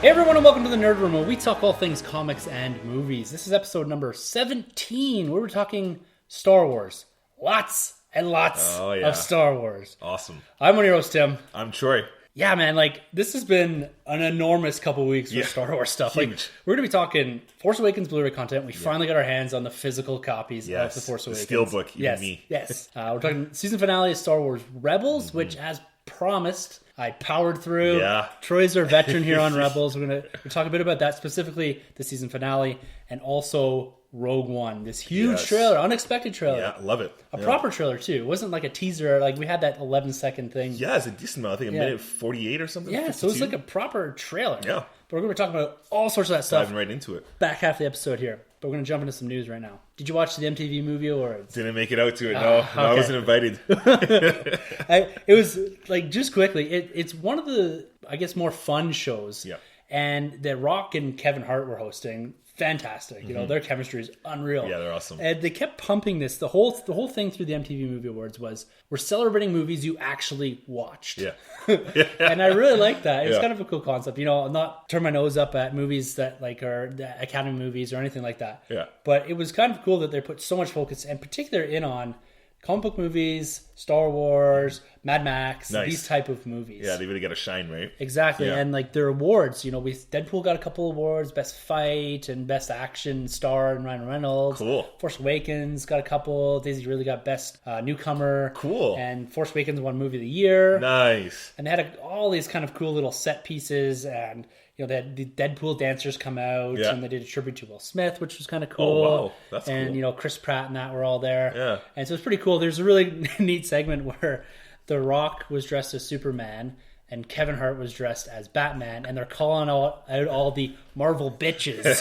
Hey everyone, and welcome to the Nerd Room, where we talk all things comics and movies. This is episode number 17, where we're talking Star Wars. Lots and lots of Star Wars. Awesome. I'm one of your hosts, Tim. I'm Troy. Yeah, man, this has been an enormous couple weeks for Star Wars stuff. Huge. We're going to be talking Force Awakens Blu-ray content. We finally got our hands on the physical copies of the Force Awakens. The Steelbook, you and me. Yes. We're talking season finale of Star Wars Rebels, which, as promised, I powered through. Yeah. Troy's our veteran here on Rebels. We're talk a bit about that, specifically the season finale, and also Rogue One. This huge trailer, unexpected trailer. Yeah, love it. A proper trailer, too. It wasn't like a teaser. Like, we had that 11-second thing. Yeah, it's a decent amount. I think a minute 48 or something. Yeah, 52. so it's like a proper trailer. Yeah. But we're going to be talking about all sorts of that stuff. Diving right into it. Back half the episode here. But we're going to jump into some news right now. Did you watch the MTV movie or? Didn't make it out to it. No, Okay. I wasn't invited. It was like, just quickly, it's one of the, I guess, more fun shows. Yeah. And The Rock and Kevin Hart were hosting. Fantastic. You know, their chemistry is unreal. Yeah, they're awesome. And they kept pumping this. The whole thing through the MTV Movie Awards was, we're celebrating movies you actually watched. Yeah. And I really like that. It's kind of a cool concept. You know, I'm not turn my nose up at movies that are the Academy movies or anything like that. Yeah. But it was kind of cool that they put so much focus, and particular in on comic book movies, Star Wars, Mad Max, these type of movies. Yeah, they really got to shine, right? Exactly. Yeah. And like their awards, you know, Deadpool got a couple awards, Best Fight and Best Action Star, and Ryan Reynolds. Cool. Force Awakens got a couple. Daisy Ridley got Best Newcomer. Cool. And Force Awakens won Movie of the Year. Nice. And they had all these kind of cool little set pieces, and you know, they had the Deadpool dancers come out, and they did a tribute to Will Smith, which was kind of cool. Oh, wow. That's and, cool. you know, Chris Pratt and that were all there. Yeah. And so it's pretty cool. There's a really neat segment where The Rock was dressed as Superman and Kevin Hart was dressed as Batman, and they're calling out all the Marvel bitches.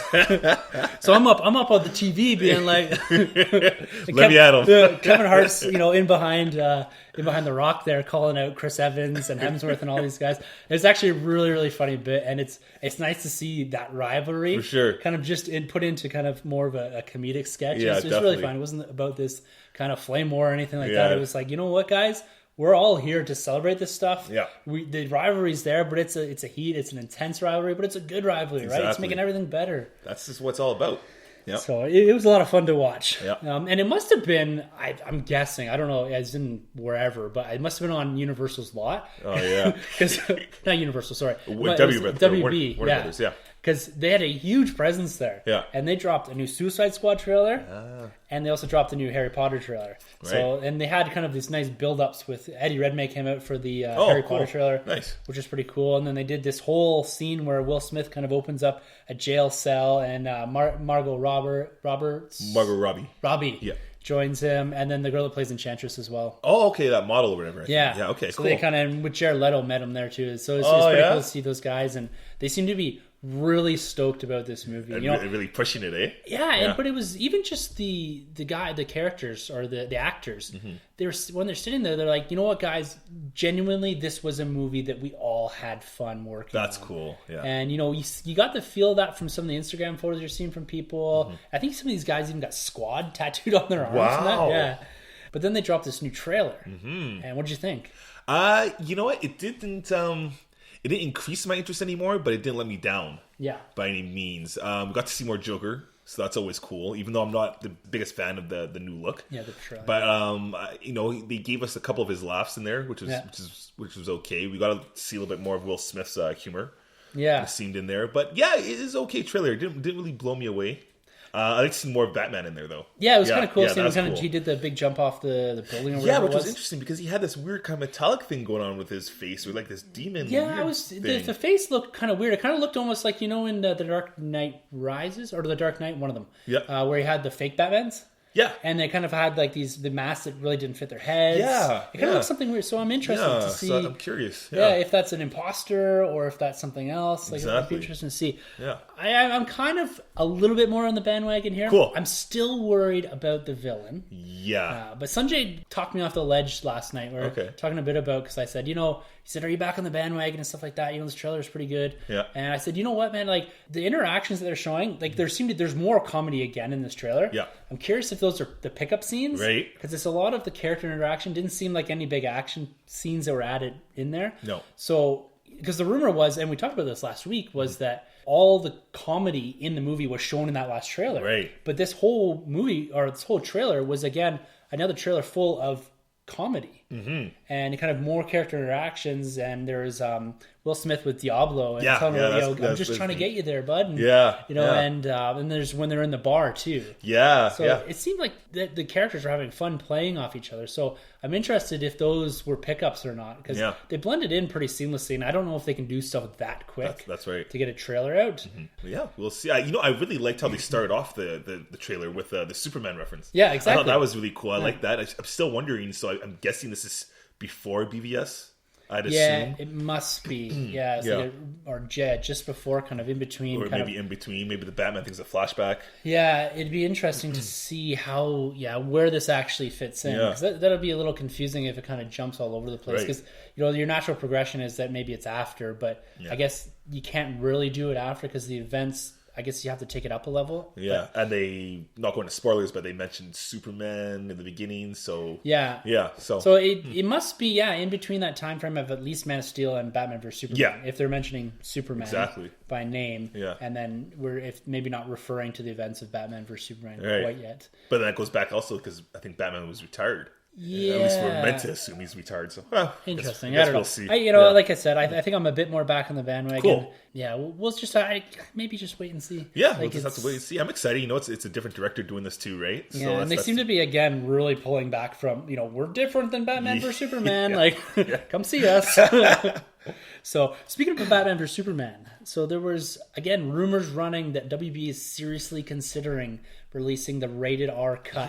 So I'm up on the TV being like, Let me at him. Kevin Hart's, you know, in behind The Rock there, calling out Chris Evans and Hemsworth and all these guys. It's actually a really, really funny bit, and it's nice to see that rivalry For sure. kind of just put into kind of more of a comedic sketch. Yeah, It's really definitely. fun. It wasn't about this kind of flame war or anything like Yeah. that. It was like, you know what, guys? We're all here to celebrate this stuff. Yeah. The rivalry's there, but it's a heat. It's an intense rivalry, but it's a good rivalry, right? It's Exactly. making everything better. That's just what it's all about. Yeah. So it was a lot of fun to watch. Yeah. And it must have been, I'm guessing, I don't know, as in wherever, but it must have been on Universal's lot. Oh, yeah. Because not Universal, sorry. But it was WB, Warner Brothers, yeah. Because they had a huge presence there. Yeah. And they dropped a new Suicide Squad trailer. And they also dropped a new Harry Potter trailer. So, and they had kind of these nice build-ups with Eddie Redmayne came out for the Harry Potter trailer. Nice. Which is pretty cool. And then they did this whole scene where Will Smith kind of opens up a jail cell, and Margot Roberts. Margot Robbie. Robbie. Yeah. Joins him, and then the girl that plays Enchantress as well. Oh, okay, that model or whatever. Yeah. Yeah, okay, so cool. they kind of, with Jared Leto, met him there too. So it's pretty cool to see those guys, and they seem to be really stoked about this movie. And you know, really pushing it, eh? yeah. But it was even just the characters or the actors. They were, when they're sitting there, they're like, you know what, guys, genuinely, this was a movie that we all had fun working. That's on. cool. Yeah. And you know, you got to feel that from some of the Instagram photos you're seeing from people. I think some of these guys even got Squad tattooed on their arms. And that. Wow. Yeah. But then they dropped this new trailer. And what did you think? You know what? It didn't increase my interest anymore, but it didn't let me down. Yeah. By any means. We got to see more Joker, so that's always cool, even though I'm not the biggest fan of the new look. Yeah, the trailer. But you know, they gave us a couple of his laughs in there, which was okay. We got to see a little bit more of Will Smith's humor. Yeah. Seemed in there, but yeah, it is okay trailer. It didn't really blow me away. I like to see more of Batman in there, though. Yeah, it was kind of cool. Seeing him cool. he did the big jump off the building or whatever. Yeah, which it was interesting because he had this weird kind of metallic thing going on with his face, or like this demon. Yeah, the face looked kind of weird. It kind of looked almost like, you know, in the Dark Knight Rises, or the Dark Knight, one of them. Yeah. Where he had the fake Batmans. Yeah. And they kind of had like the masks that really didn't fit their heads. Yeah. It kind of looks something weird. So I'm interested to see. So I'm curious. Yeah, if that's an imposter or if that's something else. Like, it'd be interesting to see. Yeah. I'm kind of a little bit more on the bandwagon here. Cool. I'm still worried about the villain. Yeah. But Sanjay talked me off the ledge last night. We were talking a bit about, because I said, you know, he said, are you back on the bandwagon and stuff like that? You know, this trailer is pretty good. Yeah. And I said, you know what, man? Like, the interactions that they're showing, like, there's more comedy again in this trailer. Yeah. I'm curious if those are the pickup scenes. Right. Because it's a lot of the character interaction. Didn't seem like any big action scenes that were added in there. No. So because the rumor was, and we talked about this last week, was that all the comedy in the movie was shown in that last trailer. Right. But this whole movie, or this whole trailer, was again another trailer full of comedy and kind of more character interactions. And there's Will Smith with Diablo and telling him, I'm just trying to get you there, bud. And, and there's when they're in the bar too. So it seemed like the characters are having fun playing off each other. So I'm interested if those were pickups or not, because they blended in pretty seamlessly, and I don't know if they can do stuff that quick. That's right. To get a trailer out. Yeah, we'll see. I really liked how they started off the trailer with the Superman reference. Yeah, exactly. I thought that was really cool. I like that. I'm still wondering. So I'm guessing this is before BVS. I'd assume. Yeah, it must be. Yeah, or just before, kind of in between. Or maybe in between. Maybe the Batman thing's a flashback. Yeah, it'd be interesting to see how, where this actually fits in. Because that'll be a little confusing if it kind of jumps all over the place. Because, your natural progression is that maybe it's after, but I guess you can't really do it after because the events... I guess you have to take it up a level. Yeah, and they, not going to spoilers, but they mentioned Superman in the beginning, so... So it must be, in between that time frame of at least Man of Steel and Batman vs. Superman. If they're mentioning Superman by name. And then we're maybe not referring to the events of Batman vs. Superman quite yet. But then that goes back also because I think Batman was retired. Yeah. At least we're meant to assume he's retired. So, interesting. I don't know. We'll see. Like I said, I think I'm a bit more back on the bandwagon. Cool. Yeah, we'll just maybe just wait and see. Yeah, we'll just have to wait and see. I'm excited. It's a different director doing this too, right? Yeah, so and they seem to be again really pulling back from we're different than Batman vs Superman. Come see us. So speaking of Batman vs Superman, so there was again rumors running that WB is seriously considering releasing the rated R cut,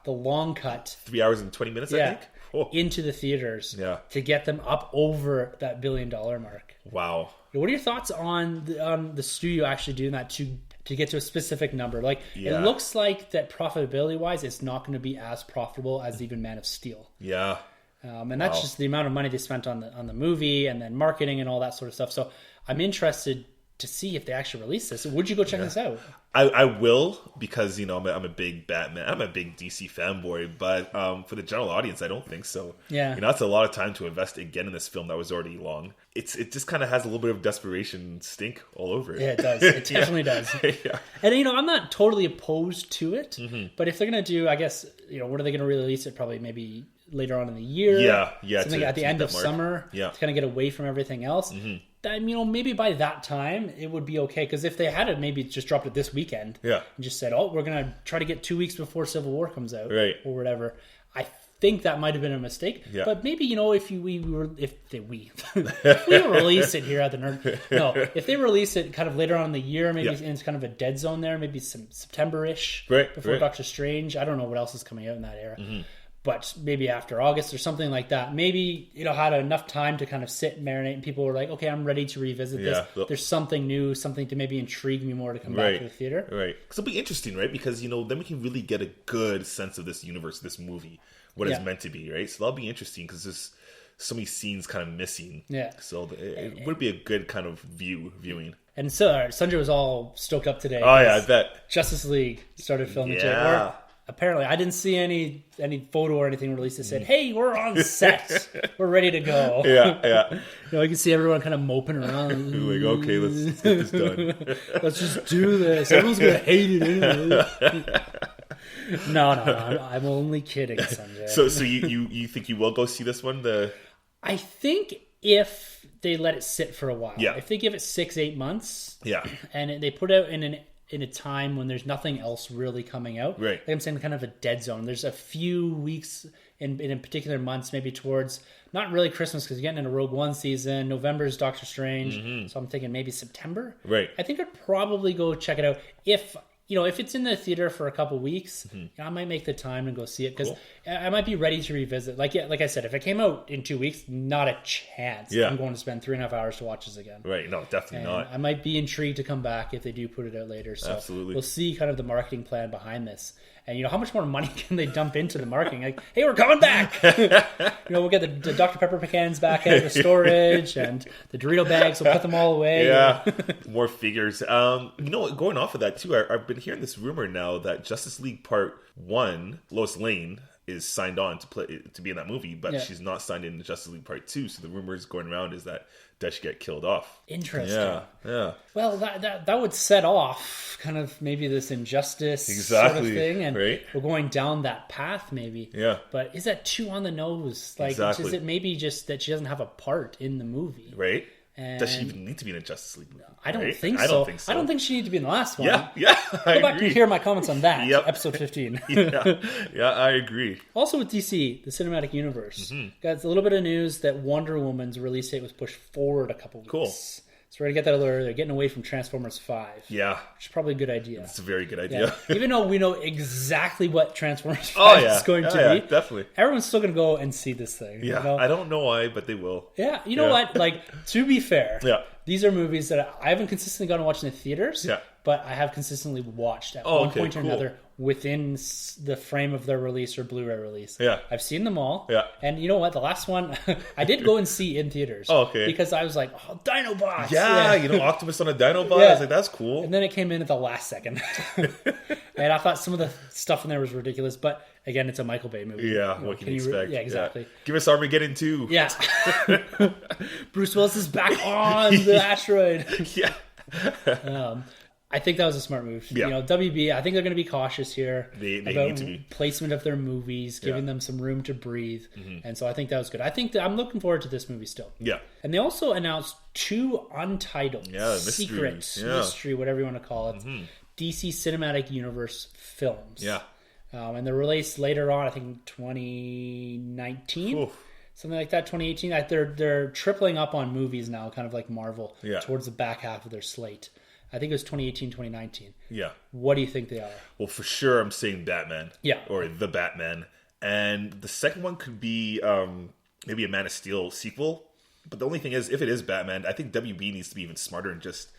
the long cut, 3 hours and 20 minutes, I think, into the theaters, to get them up over that $1 billion mark. Wow. What are your thoughts on the studio actually doing that to get to a specific number? It looks like that profitability wise, it's not going to be as profitable as even Man of Steel. Yeah. And that's just the amount of money they spent on the movie and then marketing and all that sort of stuff. So I'm interested to see if they actually release this. Would you go check this out? I will, because I'm a big Batman, I'm a big DC fanboy, but for the general audience, I don't think so. Yeah, that's a lot of time to invest again in this film that was already long. It just kind of has a little bit of desperation stink all over it. Yeah, it does. It definitely does. And I'm not totally opposed to it, but if they're gonna do, I guess what are they gonna release it? Probably maybe later on in the year. Something at the end of summer. To kind of get away from everything else. Maybe by that time it would be okay, because if they had it maybe just dropped it this weekend and just said, we're gonna try to get 2 weeks before Civil War comes out or whatever, I think that might have been a mistake. But maybe if we release it here at the Nerd, if they release it kind of later on in the year, maybe it's kind of a dead zone there, maybe some September-ish before Doctor Strange. I don't know what else is coming out in that era. But maybe after August or something like that. Maybe had enough time to kind of sit and marinate, and people were like, okay, I'm ready to revisit this. There's something new, something to maybe intrigue me more to come back to the theater. Right. Because it'll be interesting, right? Because, then we can really get a good sense of this universe, this movie, what it's meant to be, right? So that'll be interesting because there's so many scenes kind of missing. Yeah. So it would be a good kind of viewing. And so Sanjay was all stoked up today. Oh, yeah, I bet. Justice League started filming today. Apparently, I didn't see any photo or anything released that said, "Hey, we're on set, we're ready to go." I can see everyone kind of moping around. Like, okay, let's get this done. Let's just do this. Everyone's gonna hate it anyway. No, I'm only kidding, Sanjay. So you think you will go see this one? I think if they let it sit for a while, if they give it 6-8 months, and they put out in a time when there's nothing else really coming out. Right. Like I'm saying, kind of a dead zone. There's a few weeks in particular months, maybe towards, not really Christmas because you're getting into Rogue One season. November's Doctor Strange. So I'm thinking maybe September. Right. I think I'd probably go check it out. If it's in the theater for a couple weeks, I might make the time and go see it, because I might be ready to revisit. Like I said, if it came out in 2 weeks, not a chance. I'm going to spend 3.5 hours to watch this again. Right. No, definitely not. I might be intrigued to come back if they do put it out later. So absolutely. We'll see kind of the marketing plan behind this. And, how much more money can they dump into the marketing? Like, hey, we're coming back. We'll get the Dr. Pepper pecans back out of the storage, and the Dorito bags, we'll put them all away. Yeah, more figures. Going off of that, too, I've been hearing this rumor now that Justice League Part 1, Lois Lane, is signed on to be in that movie, but she's not signed in Justice League Part 2. So the rumors going around is that that should get killed off. Interesting. Yeah. Well, that would set off kind of maybe this injustice sort of thing, and we're going down that path maybe. Yeah. But is that too on the nose? Like, is it maybe just that she doesn't have a part in the movie? Right. And does she even need to be in a Justice League movie? I don't think so. I don't think she needed to be in the last one. Yeah. Go back and hear my comments on that. Yep. Episode 15. Yeah, I agree. Also with DC, the cinematic universe, got a little bit of news that Wonder Woman's release date was pushed forward a couple weeks. Cool. So we're going to get that a little earlier. Getting away from Transformers 5. Yeah. Which is probably a good idea. It's a very good idea. Yeah. Even though we know exactly what Transformers 5 is going to be. Definitely. Everyone's still going to go and see this thing. Yeah. You know? I don't know why, but they will. Yeah. You know what? Like, to be fair, yeah. These are movies that I haven't consistently gone to watch in the theaters. Yeah. But I have consistently watched at one point or another within the frame of their release or Blu-ray release. Yeah. I've seen them all. Yeah. And you know what? The last one, I did go and see in theaters. Because I was like, oh, Dinobots. Yeah, you know, Optimus on a Dinobot. I was like, that's cool. And then it came in at the last second. And I thought some of the stuff in there was ridiculous. But again, it's a Michael Bay movie. Yeah, what can you expect? Yeah, exactly. Yeah. Give us Armageddon 2. Yeah. Bruce Willis is back on the asteroid. Yeah. I think that was a smart move. Yeah. You know, WB, I think they're going to be cautious here they about need to be. Placement of their movies, giving them some room to breathe. And so I think that was good. I think I'm looking forward to this movie still. Yeah. And they also announced 2 untitled secret mystery, whatever you want to call it, DC Cinematic Universe films. Yeah. And they're released later on, I think 2019. Oof. Something like that, 2018. They're tripling up on movies now, kind of like Marvel, towards the back half of their slate. I think it was 2018, 2019. Yeah. What do you think they are? Well, for sure, I'm saying Batman. Yeah. Or The Batman. And the second one could be maybe a Man of Steel sequel. But the only thing is, if it is Batman, I think WB needs to be even smarter and just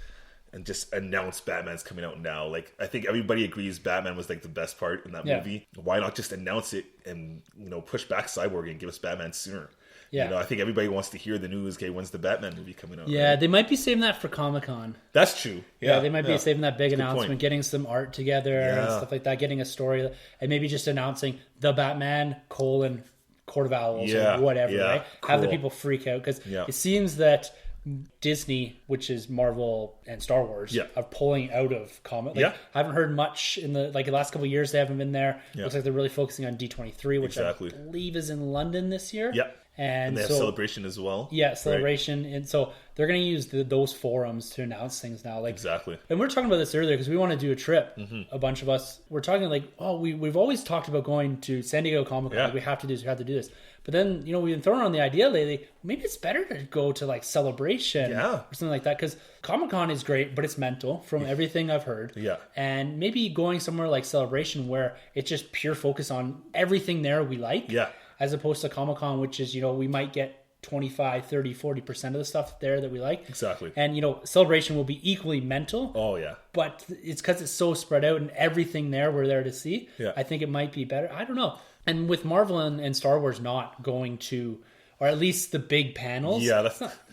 announce Batman's coming out now. Like, I think everybody agrees Batman was like the best part in that movie. Why not just announce it and, you know, push back Cyborg and give us Batman sooner? Yeah. You know, I think everybody wants to hear the news. Okay, when's the Batman movie coming out? Yeah, right? They might be saving that for Comic-Con. That's true. Yeah, they might be saving that big announcement, getting some art together and stuff like that, getting a story, and maybe just announcing the Batman, Court of Owls, or whatever, right? Cool. Have the people freak out, because it seems that Disney, which is Marvel and Star Wars, are pulling out of comic. Like, I haven't heard much in the last couple of years. They haven't been there. Looks like they're really focusing on D23, which I believe is in London this year. Yeah. And they have Celebration as well. Yeah, Celebration. Right? And so they're going to use those forums to announce things now. Like, exactly. And we were talking about this earlier because we want to do a trip. A bunch of us. We're talking like, we've always talked about going to San Diego Comic-Con. Like, we have to do this. We have to do this. But then, you know, we've been throwing around the idea lately, maybe it's better to go to like Celebration or something like that, because Comic-Con is great, but it's mental from everything I've heard. Yeah. And maybe going somewhere like Celebration where it's just pure focus on everything there we like. Yeah. As opposed to Comic-Con, which is, you know, we might get 25, 30, 40% of the stuff there that we like. Exactly. And, you know, Celebration will be equally mental. Oh, yeah. But it's because it's so spread out and everything there we're there to see. Yeah. I think it might be better. I don't know. And with Marvel and Star Wars not going to, or at least the big panels. Yeah,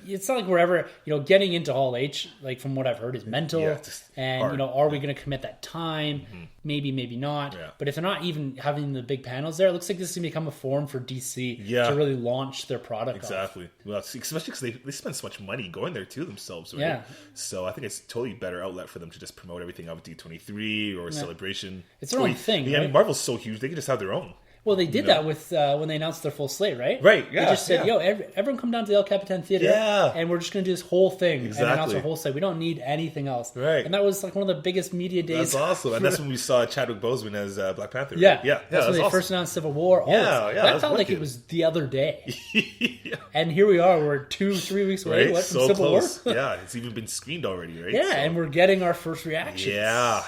it's not like we're ever, you know, getting into Hall H, like from what I've heard, is mental. Yeah, and, hard. You know, are we going to commit that time? Maybe, maybe not. Yeah. But if they're not even having the big panels there, it looks like this is going to become a forum for DC to really launch their product. Exactly. Off. Well, especially because they spend so much money going there too themselves, right? Yeah. So I think it's a totally better outlet for them to just promote everything out of D23 or Celebration. It's their own thing. Yeah, right? I mean, Marvel's so huge, they can just have their own. Well, they did that with when they announced their full slate, right? Right, yeah. They just said, yo, everyone come down to the El Capitan Theater, and we're just going to do this whole thing and announce our whole slate. We don't need anything else. Right. And that was like one of the biggest media days. That's awesome. And that's when we saw Chadwick Boseman as Black Panther. Right? Yeah. That's when they first announced Civil War. That felt like it was the other day. And here we are. We're 2-3 weeks away from Civil War. Yeah, it's even been screened already, right? Yeah, and we're getting our first reactions. Yeah.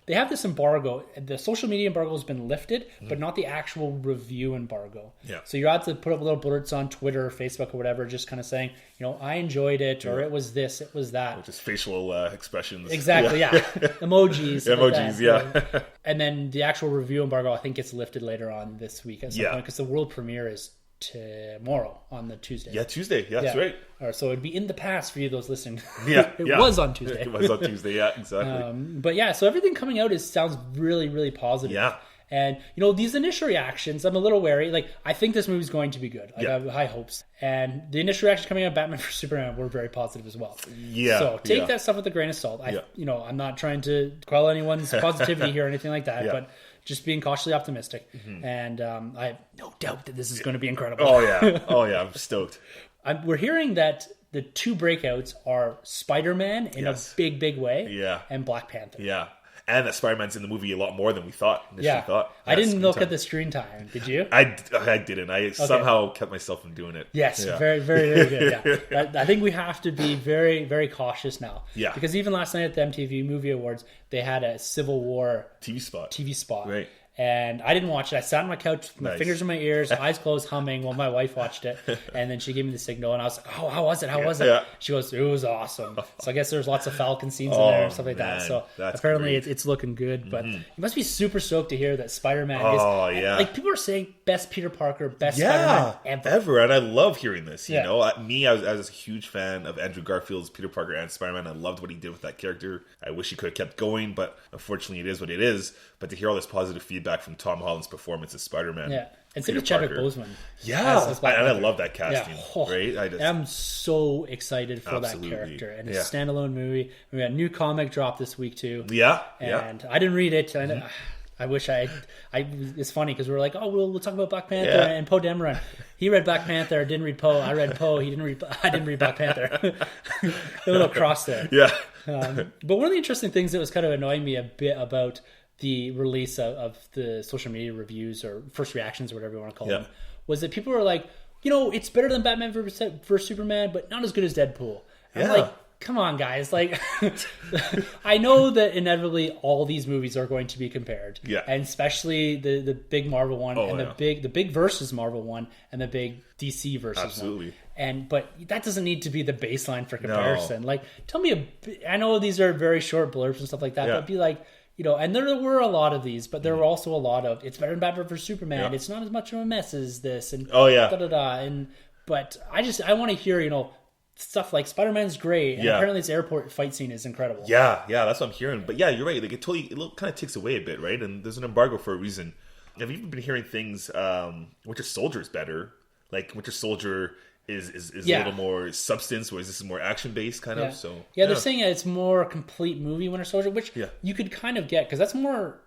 They have this embargo. The social media embargo has been lifted, but not the actual review embargo. Yeah. So you're allowed to put up little bullets on Twitter or Facebook or whatever, just kind of saying, you know, I enjoyed it, or it was this, it was that. Or just facial expressions. Exactly, yeah. Emojis. Emojis, yeah. And then the actual review embargo, I think, gets lifted later on this week at some point, because the world premiere is tomorrow on the Tuesday. Yeah, Tuesday. Yeah, that's right. So it'd be in the past for you, those listening. Yeah, it was on Tuesday. It was on Tuesday. Yeah, exactly. But yeah, so everything coming out sounds really, really positive. Yeah. And, these initial reactions, I'm a little wary. Like, I think this movie's going to be good. I have high hopes. And the initial reactions coming out of Batman vs Superman were very positive as well. Yeah. So take that stuff with a grain of salt. I'm not trying to quell anyone's positivity here or anything like that, but just being cautiously optimistic. And I have no doubt that this is going to be incredible. Oh, yeah. I'm stoked. We're hearing that the two breakouts are Spider-Man in a big, big way and Black Panther. Yeah. And that Spider-Man's in the movie a lot more than we thought. I didn't look at the screen time. Did you? I didn't. I somehow kept myself from doing it. Yes, very, very, very good. I think we have to be very, very cautious now. Yeah. Because even last night at the MTV Movie Awards, they had a Civil War TV spot. Right. And I didn't watch it. I sat on my couch with my fingers in my ears, eyes closed, humming while my wife watched it. And then she gave me the signal, and I was like, "Oh, how was it? How was it?" Yeah. She goes, "It was awesome." So I guess there's lots of Falcon scenes in there and stuff like that. So apparently it's looking good. But you must be super stoked to hear that Spider-Man is. Like, people are saying best Peter Parker, best Spider-Man ever. And I love hearing this. You know, I was a huge fan of Andrew Garfield's Peter Parker and Spider-Man. I loved what he did with that character. I wish he could have kept going, but unfortunately, it is what it is. But to hear all this positive feedback from Tom Holland's performance as Spider-Man. Yeah. And same with Chadwick Boseman. Yeah. And I love that casting. Right? I'm so excited for that character. And it's a standalone movie. We got a new comic drop this week, too. Yeah. And I didn't read it. I wish it's funny because we were like, oh, we'll talk about Black Panther and Poe Dameron. He read Black Panther, didn't read Poe. I read Poe. I didn't read Black Panther. A little cross there. Yeah. But one of the interesting things that was kind of annoying me a bit about the release of the social media reviews or first reactions or whatever you want to call them was that people were like, it's better than Batman vs Superman, but not as good as Deadpool. I'm like, come on, guys. Like, I know that inevitably all these movies are going to be compared. Yeah. And especially the big Marvel one the big versus Marvel one and the big DC versus one. But that doesn't need to be the baseline for comparison. No. Like, tell me I know these are very short blurbs and stuff like that, but be like, and there were a lot of these, but there were also a lot of it's better than Batman vs Superman. Yeah. It's not as much of a mess as this, and but I want to hear stuff like Spider-Man's great, and apparently this airport fight scene is incredible. Yeah, that's what I'm hearing. But yeah, you're right. Like it kind of takes away a bit, right? And there's an embargo for a reason. I've even been hearing things. Winter Soldier is better. Like Winter Soldier is a little more substance, whereas this is more action based kind of. So they're saying that it's more a complete movie, Winter Soldier, which you could kind of get because that's more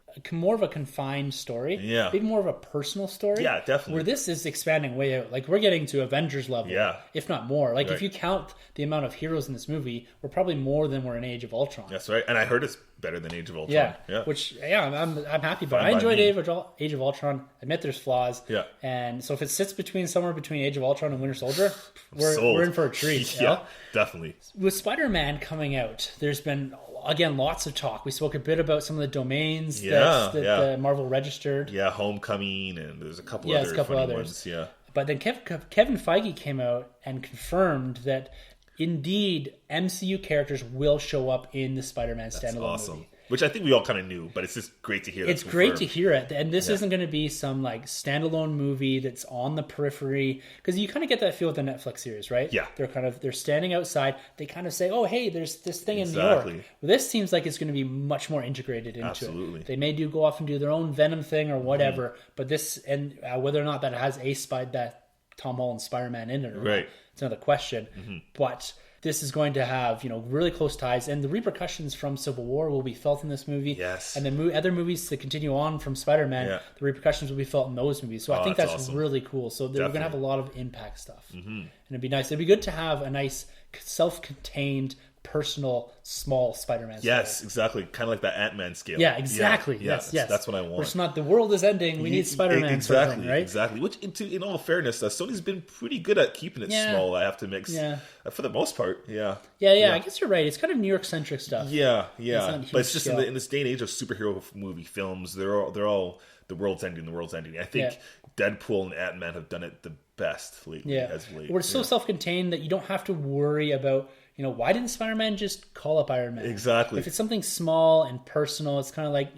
of a confined story. Yeah, maybe more of a personal story. Yeah, definitely. Where this is expanding way out. Like we're getting to Avengers level. Yeah, if not more. Like if you count the amount of heroes in this movie, we're probably more than we're in Age of Ultron. That's right. And I heard it's better than Age of Ultron. Yeah. Which I'm happy about. I enjoyed Age of Ultron. I admit there's flaws. Yeah. And so if it sits somewhere between Age of Ultron and Winter Soldier, we're in for a treat. Yeah, definitely. With Spider-Man coming out, there's been again lots of talk. We spoke a bit about some of the domains that Marvel registered. Yeah, Homecoming, and there's a couple other ones. Yeah. But then Kevin Feige came out and confirmed that indeed MCU characters will show up in the Spider-Man standalone movie. Which I think we all kind of knew, but it's just great to hear. It's great to hear it. And this isn't going to be some like standalone movie that's on the periphery. Because you kind of get that feel with the Netflix series, right? Yeah. They're standing outside. They kind of say, oh, hey, there's this thing in New York. Well, this seems like it's going to be much more integrated into it. They may go off and do their own Venom thing or whatever. But this, and whether or not that has that Tom Holland Spider-Man in it or not, it's another question. But this is going to have, really close ties, and the repercussions from Civil War will be felt in this movie. Yes. And the other movies that continue on from Spider-Man, the repercussions will be felt in those movies. So I think that's awesome. Really cool. So they're going to have a lot of impact stuff. And it'd be nice. It'd be good to have a nice self-contained, personal, small Spider-Man story. Yes, exactly. Kind of like that Ant-Man scale. Yeah, exactly. Yes. That's what I want. It's not the world is ending. We need Spider-Man. Exactly, sort of thing, right? Exactly. Which, in all fairness, Sony's been pretty good at keeping it small. I have to mix. Yeah. For the most part. Yeah. I guess you're right. It's kind of New York centric stuff. Yeah. But it's just in this day and age of superhero movie films, they're all the world's ending. I think Deadpool and Ant-Man have done it the best lately. Yeah. We're so self-contained that you don't have to worry about why didn't Spider-Man just call up Iron Man? Exactly. If it's something small and personal, it's kind of like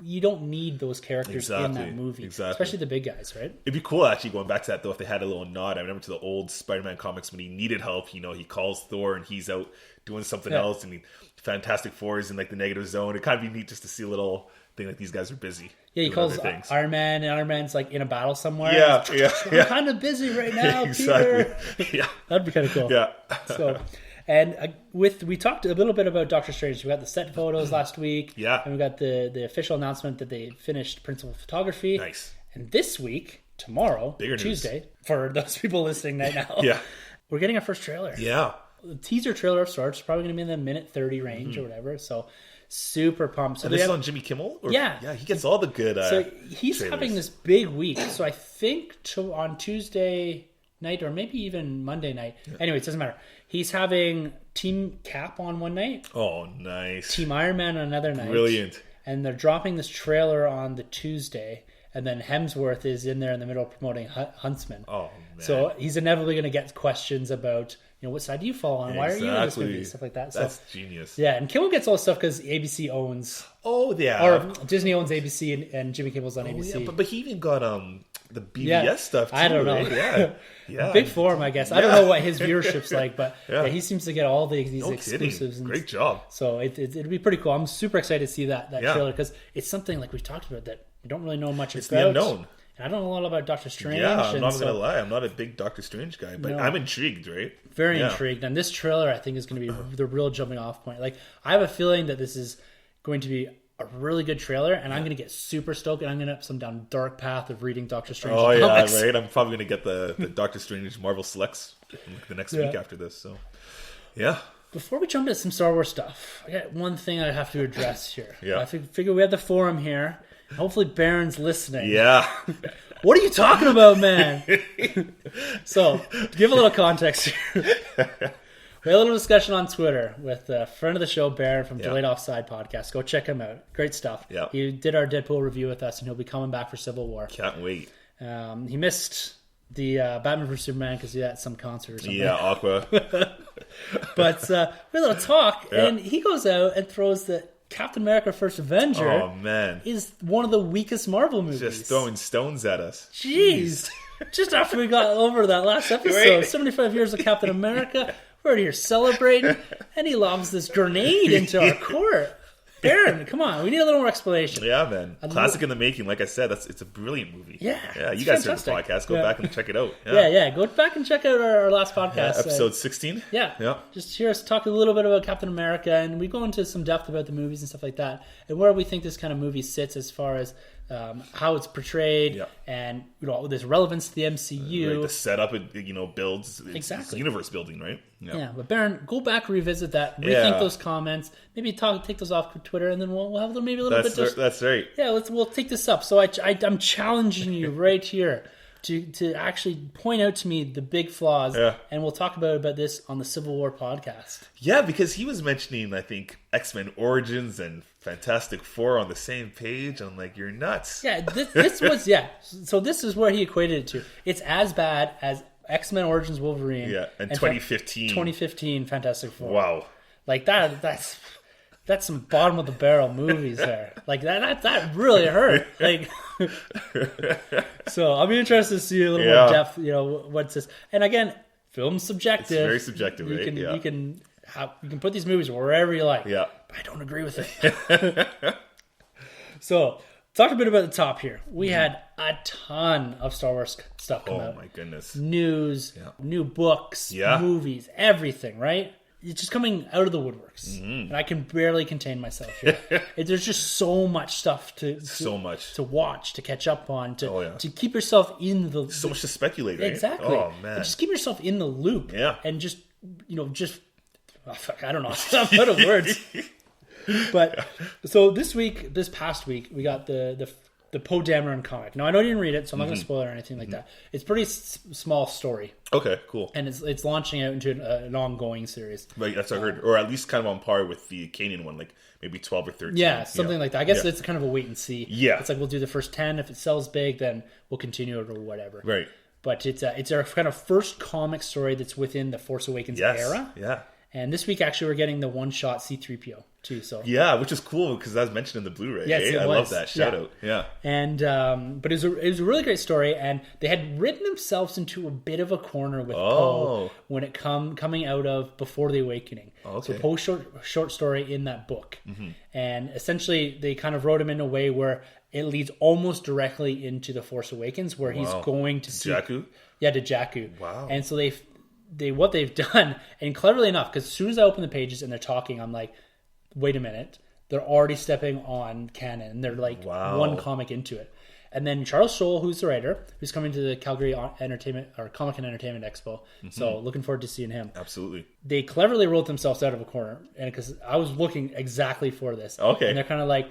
you don't need those characters in that movie. Exactly. Especially the big guys, right? It'd be cool, actually, going back to that, though, if they had a little nod. I remember to the old Spider-Man comics when he needed help, he calls Thor and he's out doing something else, and Fantastic Four is in like the negative zone. It'd kind of be neat just to see a little thing like these guys are busy. Yeah, he calls Iron Man, and Iron Man's like in a battle somewhere. Yeah. I'm kind of busy right now, Peter. Yeah. That'd be kind of cool. Yeah. So, and we talked a little bit about Doctor Strange. We got the set photos last week. Yeah. And we got the official announcement that they finished principal photography. Nice. And this week, tomorrow, Tuesday, for those people listening right now, we're getting our first trailer. Yeah. The teaser trailer of sorts, probably going to be in the minute 30 range or whatever. So super pumped. So and this is on Jimmy Kimmel? Yeah, he gets all the good so he's trailers. having this big week. So I think on Tuesday night or maybe even Monday night. Yeah. Anyway, it doesn't matter. He's having Team Cap on one night. Oh, nice. Team Iron Man on another night. Brilliant. And they're dropping this trailer on the Tuesday. And then Hemsworth is in there in the middle promoting Huntsman. Oh, man. So he's inevitably going to get questions about, what side do you fall on? Why are you in this movie? Stuff like that. So, that's genius. Yeah, and Kimmel gets all this stuff because ABC owns... Oh, yeah. Or Disney owns ABC and Jimmy Kimmel's on ABC. Yeah, but he even got the BBS stuff, too. I don't know. Right? Yeah. Big for him, I guess. I don't know what his viewership's like, but he seems to get all these exclusives. And great job. So it'll be pretty cool. I'm super excited to see that trailer because it's something like we've talked about that we don't really know much about. It's the unknown. And I don't know a lot about Doctor Strange. Yeah, I'm not going to lie. I'm not a big Doctor Strange guy, but I'm intrigued, right? Very intrigued. And this trailer, I think, is going to be the real jumping off point. Like, I have a feeling that this is going to be a really good trailer, and I'm going to get super stoked, and I'm going to have some down dark path of reading Doctor Strange. Oh, comics. Yeah, right? I'm probably going to get the Doctor Strange Marvel Selects the next week after this. So, yeah. Before we jump into some Star Wars stuff, I got one thing I have to address here. Yeah. I figure we have the forum here. Hopefully Baron's listening. Yeah. What are you talking about, man? So, to give a little context here. We had a little discussion on Twitter with a friend of the show, Baron from Delayed Offside Podcast. Go check him out. Great stuff. Yeah. He did our Deadpool review with us, and he'll be coming back for Civil War. Can't wait. He missed the Batman vs Superman because he had some concert or something. Yeah, Aqua. But we had a little talk, and he goes out and throws the Captain America First Avenger is one of the weakest Marvel movies. Just throwing stones at us. Jeez. Just after we got over that last episode, 75 years of Captain America, we're here celebrating, and he lobs this grenade into our court. Baron, come on, we need a little more explanation. Yeah, man. Classic in the making. Like I said, it's a brilliant movie. Yeah, you guys heard the podcast. Go back and check it out. Yeah. Go back and check out our last podcast. Episode 16. Yeah. Just hear us talk a little bit about Captain America, and we go into some depth about the movies and stuff like that, and where we think this kind of movie sits as far as how it's portrayed and this relevance to the MCU. Right, the setup it builds. Exactly. It's universe building, right? Yeah, but Baron, go back, revisit that, rethink those comments, maybe take those off Twitter, and then we'll have maybe a little bit. That's right. Yeah, we'll take this up. So I'm challenging you right here to actually point out to me the big flaws, and we'll talk about this on the Civil War podcast. Yeah, because he was mentioning, I think, X-Men Origins and Fantastic Four on the same page. I'm like, you're nuts. Yeah, this was So this is where he equated it to. It's as bad as X-Men Origins Wolverine. Yeah, and 2015. 2015 Fantastic Four. Wow. Like that's some bottom of the barrel movies there. Like that really hurt. Like, so I'll be interested to see a little more depth. What's this? And again, film's subjective. It's very subjective, right? You can put these movies wherever you like. Yeah, but I don't agree with it. So, talk a bit about the top here. We had a ton of Star Wars stuff come out. Oh my goodness! News, new books, movies, everything. Right? It's just coming out of the woodworks, and I can barely contain myself here. There's just so much stuff to watch, to catch up on, to keep yourself in the so much to speculate. Right? Exactly. Oh man, and just keep yourself in the loop. Yeah, and just I don't know. I'm out of words. But so this past week, we got the Poe Dameron comic. Now I know you didn't read it, so I'm not going to spoil it or anything like that. It's a pretty small story. Okay, cool. And it's launching out into an ongoing series. Right, that's what I heard, or at least kind of on par with the Kanan one, like maybe 12 or 13. Yeah, something like that. I guess it's kind of a wait and see. Yeah, it's like we'll do the first 10. If it sells big, then we'll continue it or whatever. Right. But it's our kind of first comic story that's within the Force Awakens era. Yeah. And this week, actually, we're getting the one-shot C-3PO, too. So yeah, which is cool because that was mentioned in the Blu-ray. Yes, I love that. Shout out. Yeah. And, but it was a really great story. And they had written themselves into a bit of a corner with Poe when it coming out of Before the Awakening. Okay. So Poe's short story in that book. And essentially, they kind of wrote him in a way where it leads almost directly into The Force Awakens, where he's going to see... Jakku? Yeah, to Jakku. Wow. And so what they've done, and cleverly enough, because as soon as I open the pages and they're talking, I'm like, wait a minute, they're already stepping on canon. They're like one comic into it. And then Charles Scholl, who's the writer, who's coming to the Calgary Entertainment or Comic and Entertainment Expo. So looking forward to seeing him. Absolutely. They cleverly wrote themselves out of a corner, and because I was looking exactly for this. Okay. And they're kind of like,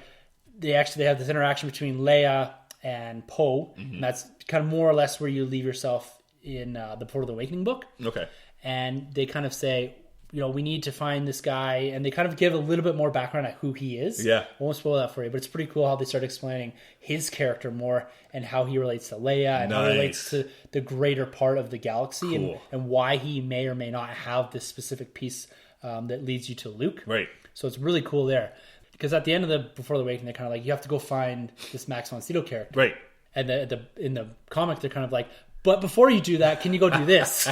they have this interaction between Leia and Poe, and that's kind of more or less where you leave yourself in the Before the Awakening book. Okay. And they kind of say, we need to find this guy, and they kind of give a little bit more background at who he is. Yeah. I won't spoil that for you, but it's pretty cool how they start explaining his character more and how he relates to Leia and how he relates to the greater part of the galaxy and why he may or may not have this specific piece that leads you to Luke. Right. So it's really cool there. Because at the end of the Before the Awakening, they're kind of like, you have to go find this Max von Sydow character. Right. And in the comic, they're kind of like, but before you do that, can you go do this?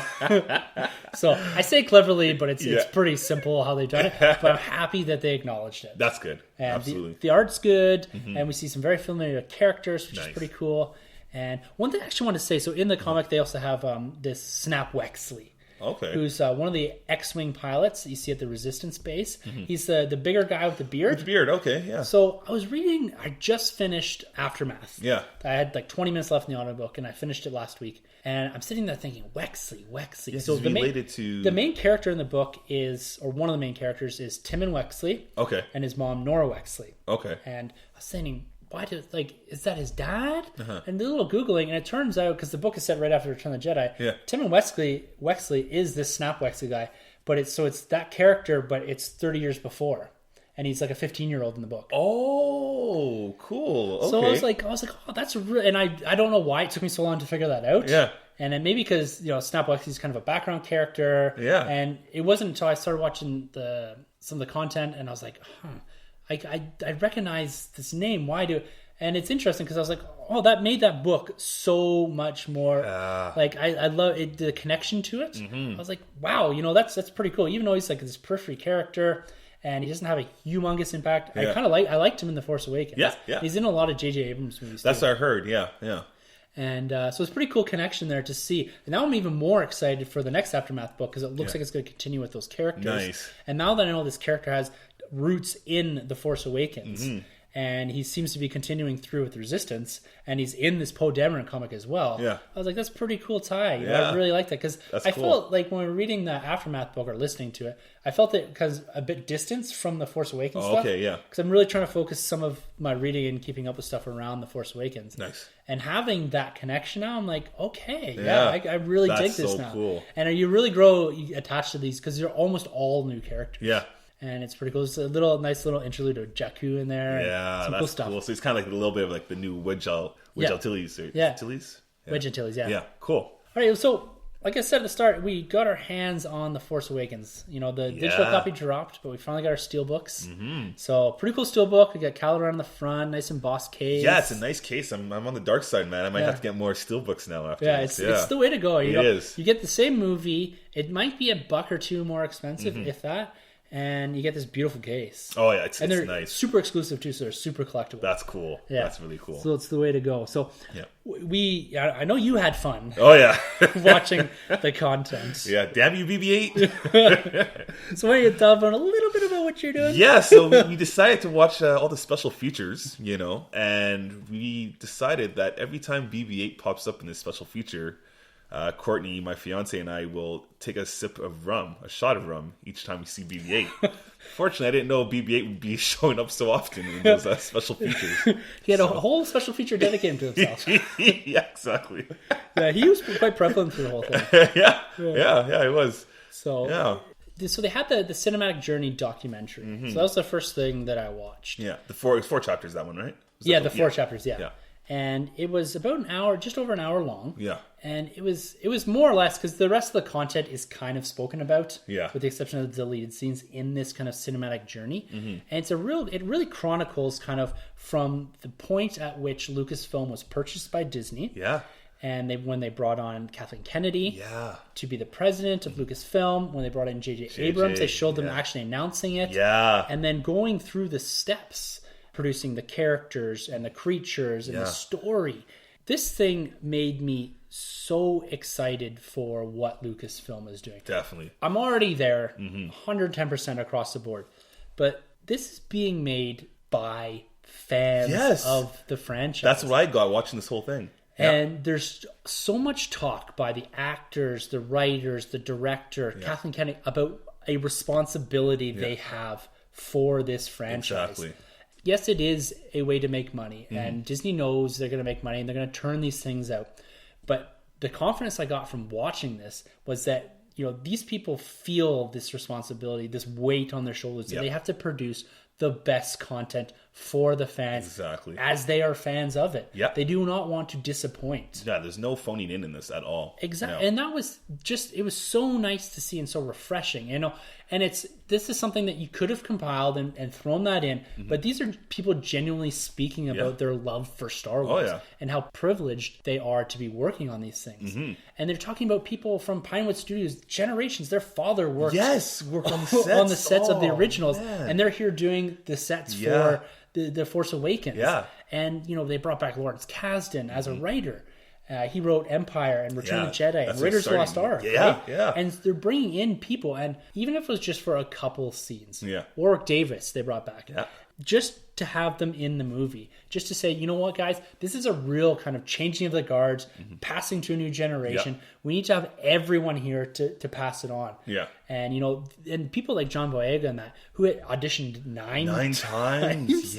So I say cleverly, but it's pretty simple how they've done it. But I'm happy that they acknowledged it. That's good. And absolutely. The art's good, and we see some very familiar characters, which is pretty cool. And one thing I actually want to say, so in the comic, they also have this Snap Wexley. Okay. Who's one of the X-Wing pilots that you see at the Resistance base. He's the bigger guy with the beard. With the beard, okay, yeah. So I just finished Aftermath. Yeah. I had like 20 minutes left in the audiobook, and I finished it last week. And I'm sitting there thinking, Wexley. Yeah, so the main character in the book is, or one of the main characters is Timon Wexley. Okay. And his mom, Nora Wexley. Okay. And I was saying, is that his dad? And a little Googling, and it turns out, because the book is set right after Return of the Jedi, Timon Wexley is this Snap Wexley guy, but it's that character, but it's 30 years before. And he's like a 15-year-old in the book. Oh, cool. Okay. So I was like, oh, that's real. And I don't know why it took me so long to figure that out. Yeah. And it maybe because, Snap Wexley's kind of a background character. Yeah. And it wasn't until I started watching some of the content, and I was like, I recognize this name. Why do? And it's interesting because I was like, oh, that made that book so much more. I love it, the connection to it. I was like, wow, that's pretty cool. Even though he's like this periphery character and he doesn't have a humongous impact, I liked him in The Force Awakens. Yeah. He's in a lot of J.J. Abrams movies. That's too. what I heard. Yeah. And so it's a pretty cool connection there to see. And now I'm even more excited for the next Aftermath book because it looks like it's going to continue with those characters. Nice. And now that I know this character has roots in The Force Awakens, and he seems to be continuing through with Resistance, and he's in this Poe Dameron comic as well. Yeah. I was like, that's a pretty cool tie. I really like that because I felt like when we were reading the Aftermath book or listening to it, I felt it because a bit distance from the Force Awakens stuff. Okay, yeah. Because I'm really trying to focus some of my reading and keeping up with stuff around the Force Awakens. Nice. And having that connection now, I'm like, okay, I really dig this so now. Cool. And you really grow attached to these because they're almost all new characters. Yeah. And it's pretty cool. It's a nice little interlude of Jakku in there. Yeah, some that's cool stuff. Cool. So it's kind of like a little bit of like the new Wedge Antilles. Antilles? Wedge Antilles, yeah. Yeah, cool. All right, so like I said at the start, we got our hands on The Force Awakens. The digital copy dropped, but we finally got our steelbooks. So pretty cool steelbook. We got Caliber on the front, nice embossed case. Yeah, it's a nice case. I'm on the dark side, man. I might have to get more steelbooks now after this. It's the way to go. It is. You get the same movie. It might be $1 or $2 more expensive, if that. And you get this beautiful case. Oh yeah, it's they're nice. Super exclusive too, so they're super collectible. That's cool. Yeah, that's really cool. So it's the way to go. So I know you had fun. Oh yeah, watching the content. Yeah, damn you, BB-8. So why don't you tell everyone a little bit about what you're doing? Yeah, so we decided to watch all the special features, and we decided that every time BB-8 pops up in this special feature, Courtney, my fiance, and I will take a sip of rum, a shot of rum, each time we see BB-8. Fortunately, I didn't know BB-8 would be showing up so often in those special features. He had a whole special feature dedicated to himself. Yeah, exactly. Yeah, he was quite prevalent through the whole thing. Yeah, it was. So they had the Cinematic Journey documentary. So that was the first thing that I watched. Yeah, the four chapters, that one, right? The four chapters, yeah. And it was about an hour, just over an hour long. Yeah. And it was more or less, because the rest of the content is kind of spoken about. Yeah. With the exception of the deleted scenes in this kind of cinematic journey. And it really chronicles kind of from the point at which Lucasfilm was purchased by Disney. Yeah. And when they brought on Kathleen Kennedy to be the president of Lucasfilm, when they brought in J.J. Abrams, they showed them actually announcing it. Yeah. And then going through the steps, producing the characters and the creatures and the story. This thing made me so excited for what Lucasfilm is doing. Definitely. I'm already there, 110% across the board. But this is being made by fans of the franchise. That's what I got watching this whole thing. And there's so much talk by the actors, the writers, the director, Kathleen Kennedy, about a responsibility they have for this franchise. Exactly. Yes, it is a way to make money, and Disney knows they're going to make money, and they're going to turn these things out. But the confidence I got from watching this was that, these people feel this responsibility, this weight on their shoulders, that they have to produce the best content for the fans as they are fans of it. They do not want to disappoint. There's no phoning in this at all. Exactly. No. And that was it was so nice to see and so refreshing, and this is something that you could have compiled and thrown that in, but these are people genuinely speaking about their love for Star Wars and how privileged they are to be working on these things. And they're talking about people from Pinewood Studios, generations, their father worked on the sets of the originals, and they're here doing the sets for the Force Awakens. And, they brought back Lawrence Kasdan as a writer. He wrote Empire and Return of the Jedi and Raiders of the Lost Ark. And they're bringing in people, and even if it was just for a couple scenes. Warwick Davis they brought back. Just to have them in the movie. Just to say, you know what, guys? This is a real kind of changing of the guards, passing to a new generation. We need to have everyone here to pass it on. And, and people like John Boyega and that, who had auditioned nine times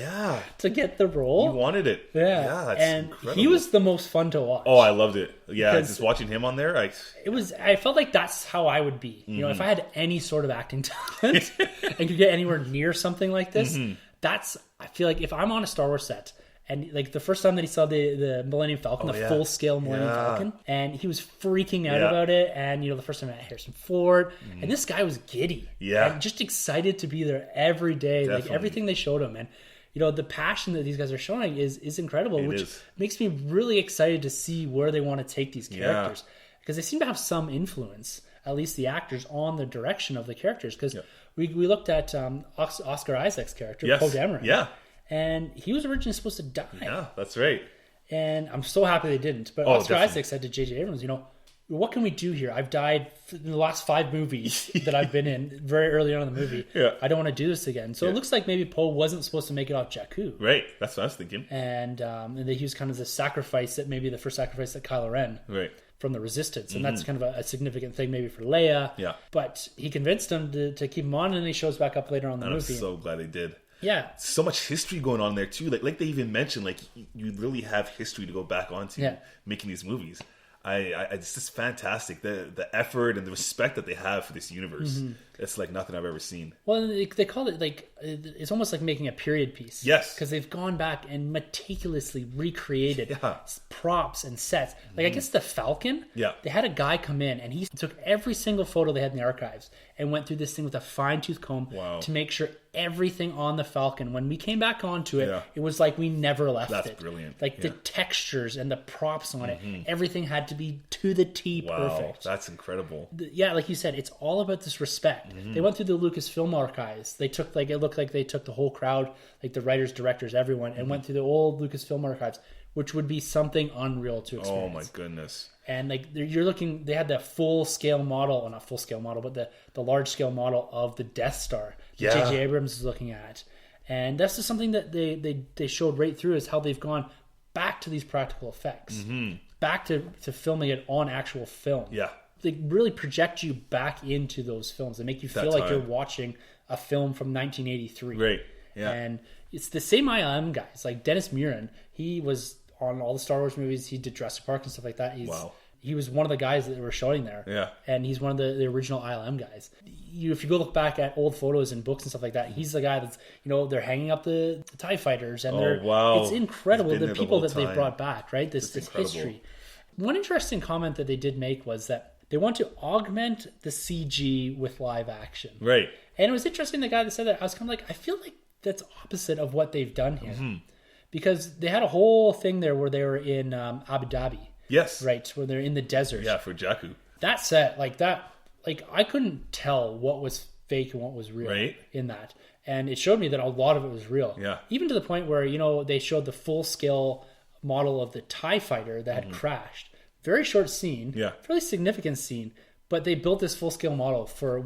to get the role. He wanted it. That's and incredible. He was the most fun to watch. Oh, I loved it. Just watching him on there. I felt like that's how I would be. If I had any sort of acting talent and could get anywhere near something like this, I feel like if I'm on a Star Wars set, and like the first time that he saw the Millennium Falcon, full-scale Millennium Falcon, and he was freaking out about it, and the first time I met Harrison Ford, and this guy was giddy, and just excited to be there every day. Definitely. Like everything they showed him, and the passion that these guys are showing is incredible, which makes me really excited to see where they want to take these characters, because they seem to have some influence, at least the actors, on the direction of the characters, because we looked at Oscar Isaac's character, Poe Dameron. And he was originally supposed to die. Yeah, that's right. And I'm so happy they didn't. But Oscar Isaac said to J.J. Abrams, what can we do here? I've died in the last 5 movies that I've been in very early on in the movie. I don't want to do this again. So it looks like maybe Poe wasn't supposed to make it off Jakku. Right. That's what I was thinking. And that he was kind of the sacrifice that maybe the first sacrifice that Kylo Ren. From the Resistance, and that's kind of a significant thing maybe for Leia. But he convinced him to keep him on, and he shows back up later on in the movie. I'm so glad they did. Yeah, so much history going on there too. Like they even mentioned, like you really have history to go back onto making these movies. It's just fantastic. The effort and the respect that they have for this universe. It's like nothing I've ever seen. Well, they call it like, it's almost like making a period piece. Yes. Because they've gone back and meticulously recreated props and sets. Like I guess the Falcon, they had a guy come in and he took every single photo they had in the archives and went through this thing with a fine-tooth comb to make sure everything on the Falcon, when we came back onto it, it was like we never left it. That's brilliant. Like the textures and the props on it, everything had to be to the T perfect. That's incredible. Like you said, it's all about this respect. They went through the Lucasfilm archives. They took it looked like they took the whole crowd, like the writers, directors, everyone, and went through the old Lucasfilm archives, which would be something unreal to experience. Oh my goodness. And like you're looking, they had the full scale model, well, not full scale model, but the large scale model of the Death Star that J.J. Abrams is looking at. And that's just something that they showed right through, is how they've gone back to these practical effects, back to filming it on actual film. They really project you back into those films. They make you feel like you're watching a film from 1983. Right. Yeah. And it's the same ILM guys, like Dennis Muren. He was on all the Star Wars movies. He did Jurassic Park and stuff like that. He's He was one of the guys that were showing there. Yeah. And he's one of the original ILM guys. If you go look back at old photos and books and stuff like that, he's the guy that's, they're hanging up the TIE fighters. And it's incredible, the people that they've brought back, right? This history. One interesting comment that they did make was that they want to augment the CG with live action. Right. And it was interesting, the guy that said that, I was kind of like, I feel like that's opposite of what they've done here. Mm-hmm. Because they had a whole thing there where they were in Abu Dhabi. Yes. Right, where they're in the desert. Yeah, for Jakku. That set, I couldn't tell what was fake and what was real in that. And it showed me that a lot of it was real. Yeah. Even to the point where, they showed the full-scale model of the TIE fighter that had crashed. Very short scene. Yeah. Fairly significant scene. But they built this full-scale model for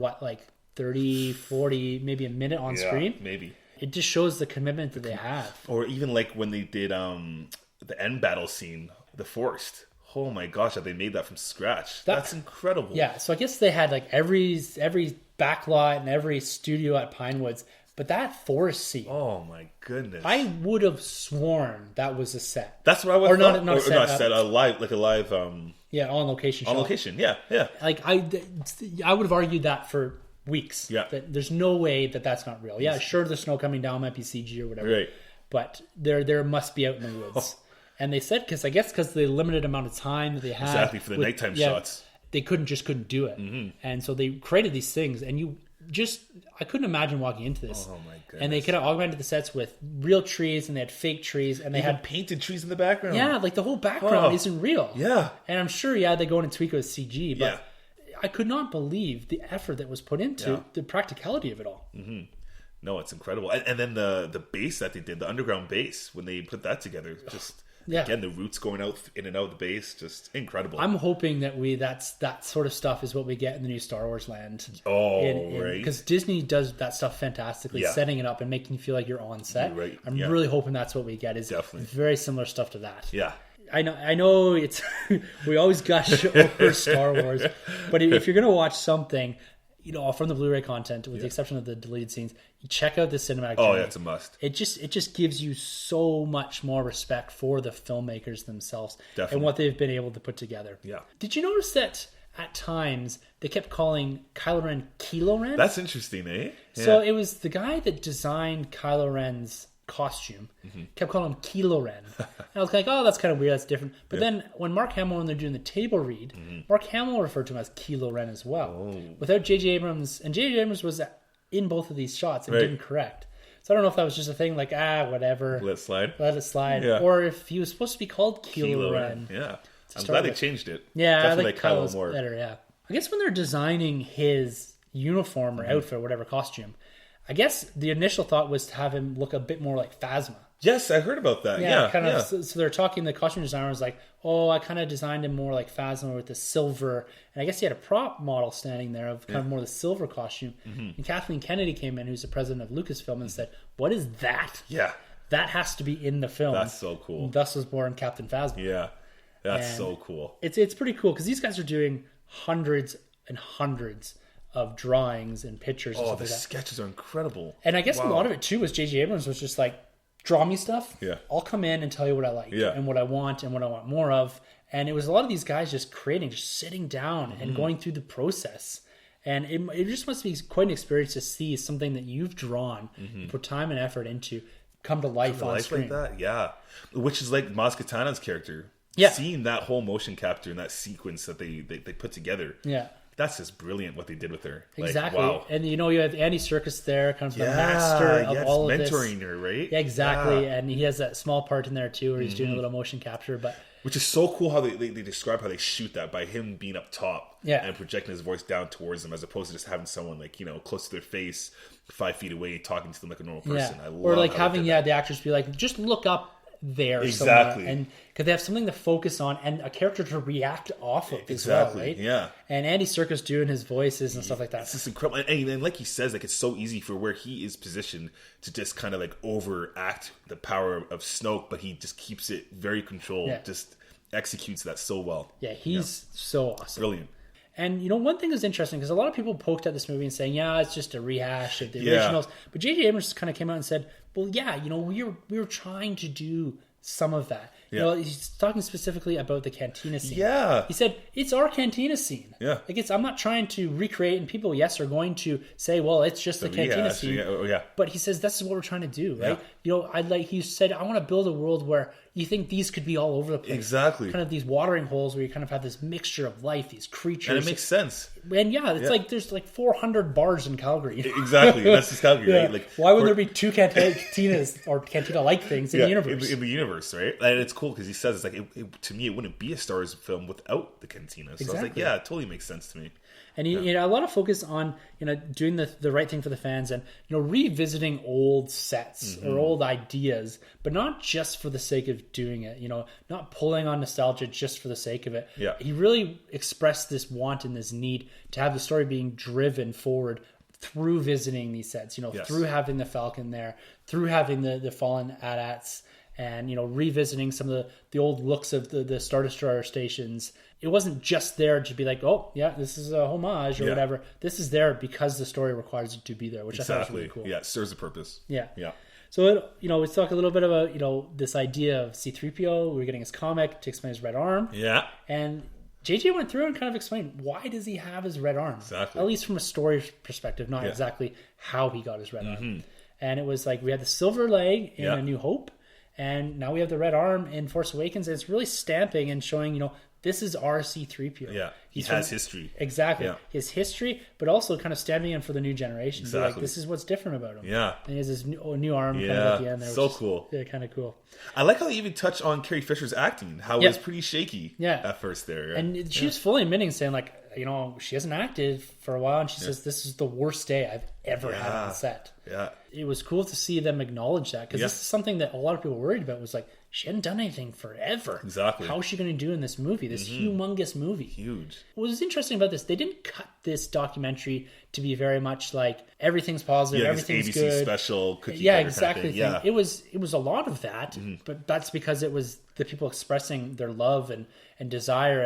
30, 40, maybe a minute on screen? Maybe. It just shows the commitment that they have. Or even when they did the end battle scene, the Forced. Oh my gosh, they made that from scratch. That's incredible. Yeah, so I guess they had every backlot and every studio at Pinewoods, but that forest scene. Oh my goodness! I would have sworn that was a set. That's what I would have thought. Not a set, a live. Yeah, on location. On location, yeah. I would have argued that for weeks. Yeah. That there's no way that's not real. Yeah, sure, the snow coming down might be CG or whatever. Right. But there must be out in the woods. And they said because the limited amount of time that they had. Exactly, for the nighttime shots. They couldn't do it. Mm-hmm. And so they created these things. And I couldn't imagine walking into this. Oh my goodness. And they could have augmented the sets with real trees, and they had fake trees. And they had painted trees in the background. Yeah, the whole background isn't real. Yeah. And I'm sure, they go in and tweak it with CG. But I could not believe the effort that was put into the practicality of it all. Mm-hmm. No, it's incredible. And then the base that they did, the underground base, when they put that together, just... Yeah. Again, the roots going out in and out of the base, just incredible. I'm hoping that that sort of stuff is what we get in the new Star Wars land. Right. Because Disney does that stuff fantastically, setting it up and making you feel like you're on set. Right. I'm really hoping that's what we get. Is definitely very similar stuff to that. Yeah. I know it's we always gush over Star Wars, but if you're gonna watch something, from the Blu-ray content, with the exception of the deleted scenes, you check out the cinematic journey. Oh, yeah, it's a must. It just gives you so much more respect for the filmmakers themselves. Definitely. And what they've been able to put together. Yeah. Did you notice that at times they kept calling Kylo Ren Kylo Ren? That's interesting, eh? Yeah. So it was the guy that designed Kylo Ren's costume kept calling him Kylo Ren. And I was like, oh, that's kind of weird, that's different. But then when Mark Hamill, when they're doing the table read, Mark Hamill referred to him as Kylo Ren as well. Without J.J. Abrams, and J.J. Abrams was in both of these shots and didn't correct. So I don't know if that was just a thing whatever. Let it slide. Yeah. Or if he was supposed to be called Kylo Ren. Yeah. I'm glad they changed it. Yeah, definitely I like Kylo more. Better, yeah. I guess when they're designing his uniform or outfit or whatever costume, I guess the initial thought was to have him look a bit more like Phasma. Yes, I heard about that. Yeah. So they're talking, the costume designer was like, I kind of designed him more like Phasma with the silver. And I guess he had a prop model standing there of kind of more the silver costume. Mm-hmm. And Kathleen Kennedy came in, who's the president of Lucasfilm, and said, what is that? Yeah. That has to be in the film. That's so cool. And thus was born Captain Phasma. Yeah. That's so cool. It's pretty cool because these guys are doing hundreds and hundreds of drawings and pictures. And stuff the sketches are incredible. And I guess a lot of it too was J.J. Abrams was just like, draw me stuff. Yeah. I'll come in and tell you what I like and what I want more of. And it was a lot of these guys just creating, just sitting down and going through the process. And it just must be quite an experience to see something that you've drawn, you put time and effort into, come to life on screen. Like that, yeah. Which is like Maz Kanata's character. Yeah. Seeing that whole motion capture and that sequence that they put together. Yeah. That's just brilliant what they did with her. Exactly. Wow. And you have Andy Serkis there, kind of the master of all of this. Mentoring her, right? Yeah, exactly. Yeah. And he has that small part in there too where he's doing a little motion capture. Which is so cool how they describe how they shoot that by him being up top and projecting his voice down towards them as opposed to just having someone close to their face, 5 feet away, talking to them like a normal person. Yeah. I love or having the actors be like, just look up there exactly somewhere. And because they have something to focus on and a character to react off of as well, right? Yeah. And Andy Serkis doing his voices and stuff like that. It's just incredible. And like he says, it's so easy for where he is positioned to just kind of overact the power of Snoke, but he just keeps it very controlled, just executes that so well. Yeah, he's so awesome. Brilliant. And one thing is interesting because a lot of people poked at this movie and saying, it's just a rehash of the originals. But J.J. Abrams kind of came out and said, well, we were trying to do some of that. You know, he's talking specifically about the cantina scene. Yeah. He said, it's our cantina scene. Yeah. Like, I'm not trying to recreate, and people, yes, are going to say, well, it's just the cantina scene. Yeah. But he says, this is what we're trying to do, right? You know, he said, I want to build a world where you think these could be all over the place. Exactly. Kind of these watering holes where you kind of have this mixture of life, these creatures. And it makes sense. And it's like there's like 400 bars in Calgary. Exactly. That's just Calgary, right? Like, why would there be two cantinas or cantina-like things in the universe? In the universe, right? And it's cool because he says, it's like, to me, it wouldn't be a Star Wars film without the cantina. So I was like, yeah, it totally makes sense to me. And you know, a lot of focus on, you know, doing the right thing for the fans and, you know, revisiting old sets or old ideas, but not just for the sake of doing it, you know, not pulling on nostalgia just for the sake of it. Yeah. He really expressed this want and this need to have the story being driven forward through visiting these sets, you know, through having the Falcon there, through having the fallen AT-ATs, and, you know, revisiting some of the old looks of the Star Destroyer stations. It wasn't just there to be like, oh, yeah, this is a homage or whatever. This is there because the story requires it to be there, which I thought was really cool. Yeah, it serves a purpose. Yeah. Yeah. So, you know, let's talk a little bit about, you know, this idea of C-3PO. We're getting his comic to explain his red arm. Yeah. And JJ went through and kind of explained, why does he have his red arm? Exactly. At least from a story perspective, not exactly how he got his red arm. And it was like, we had the silver leg in A New Hope, and now we have the red arm in Force Awakens. And it's really stamping and showing, you know, this is our C-3PO. Yeah, he has history. Exactly. Yeah. His history, but also kind of stamping him for the new generation. Exactly. Like, this is what's different about him. Yeah. And he has his new arm kind of at the end there. So cool. Yeah, kind of cool. I like how they even touch on Carrie Fisher's acting, how it was pretty shaky at first there. Right? And she was fully admitting, saying, like, you know, she hasn't acted for a while, and she says, this is the worst day I've ever had on set. Yeah. It was cool to see them acknowledge that, because this is something that a lot of people were worried about, was like, she hadn't done anything forever. Exactly. How is she going to do in this movie, this humongous movie? Huge. What was interesting about this, they didn't cut this documentary to be very much like, everything's positive, everything's ABC good. special cookie exactly. Kind of thing. It was a lot of that, but that's because it was the people expressing their love and desire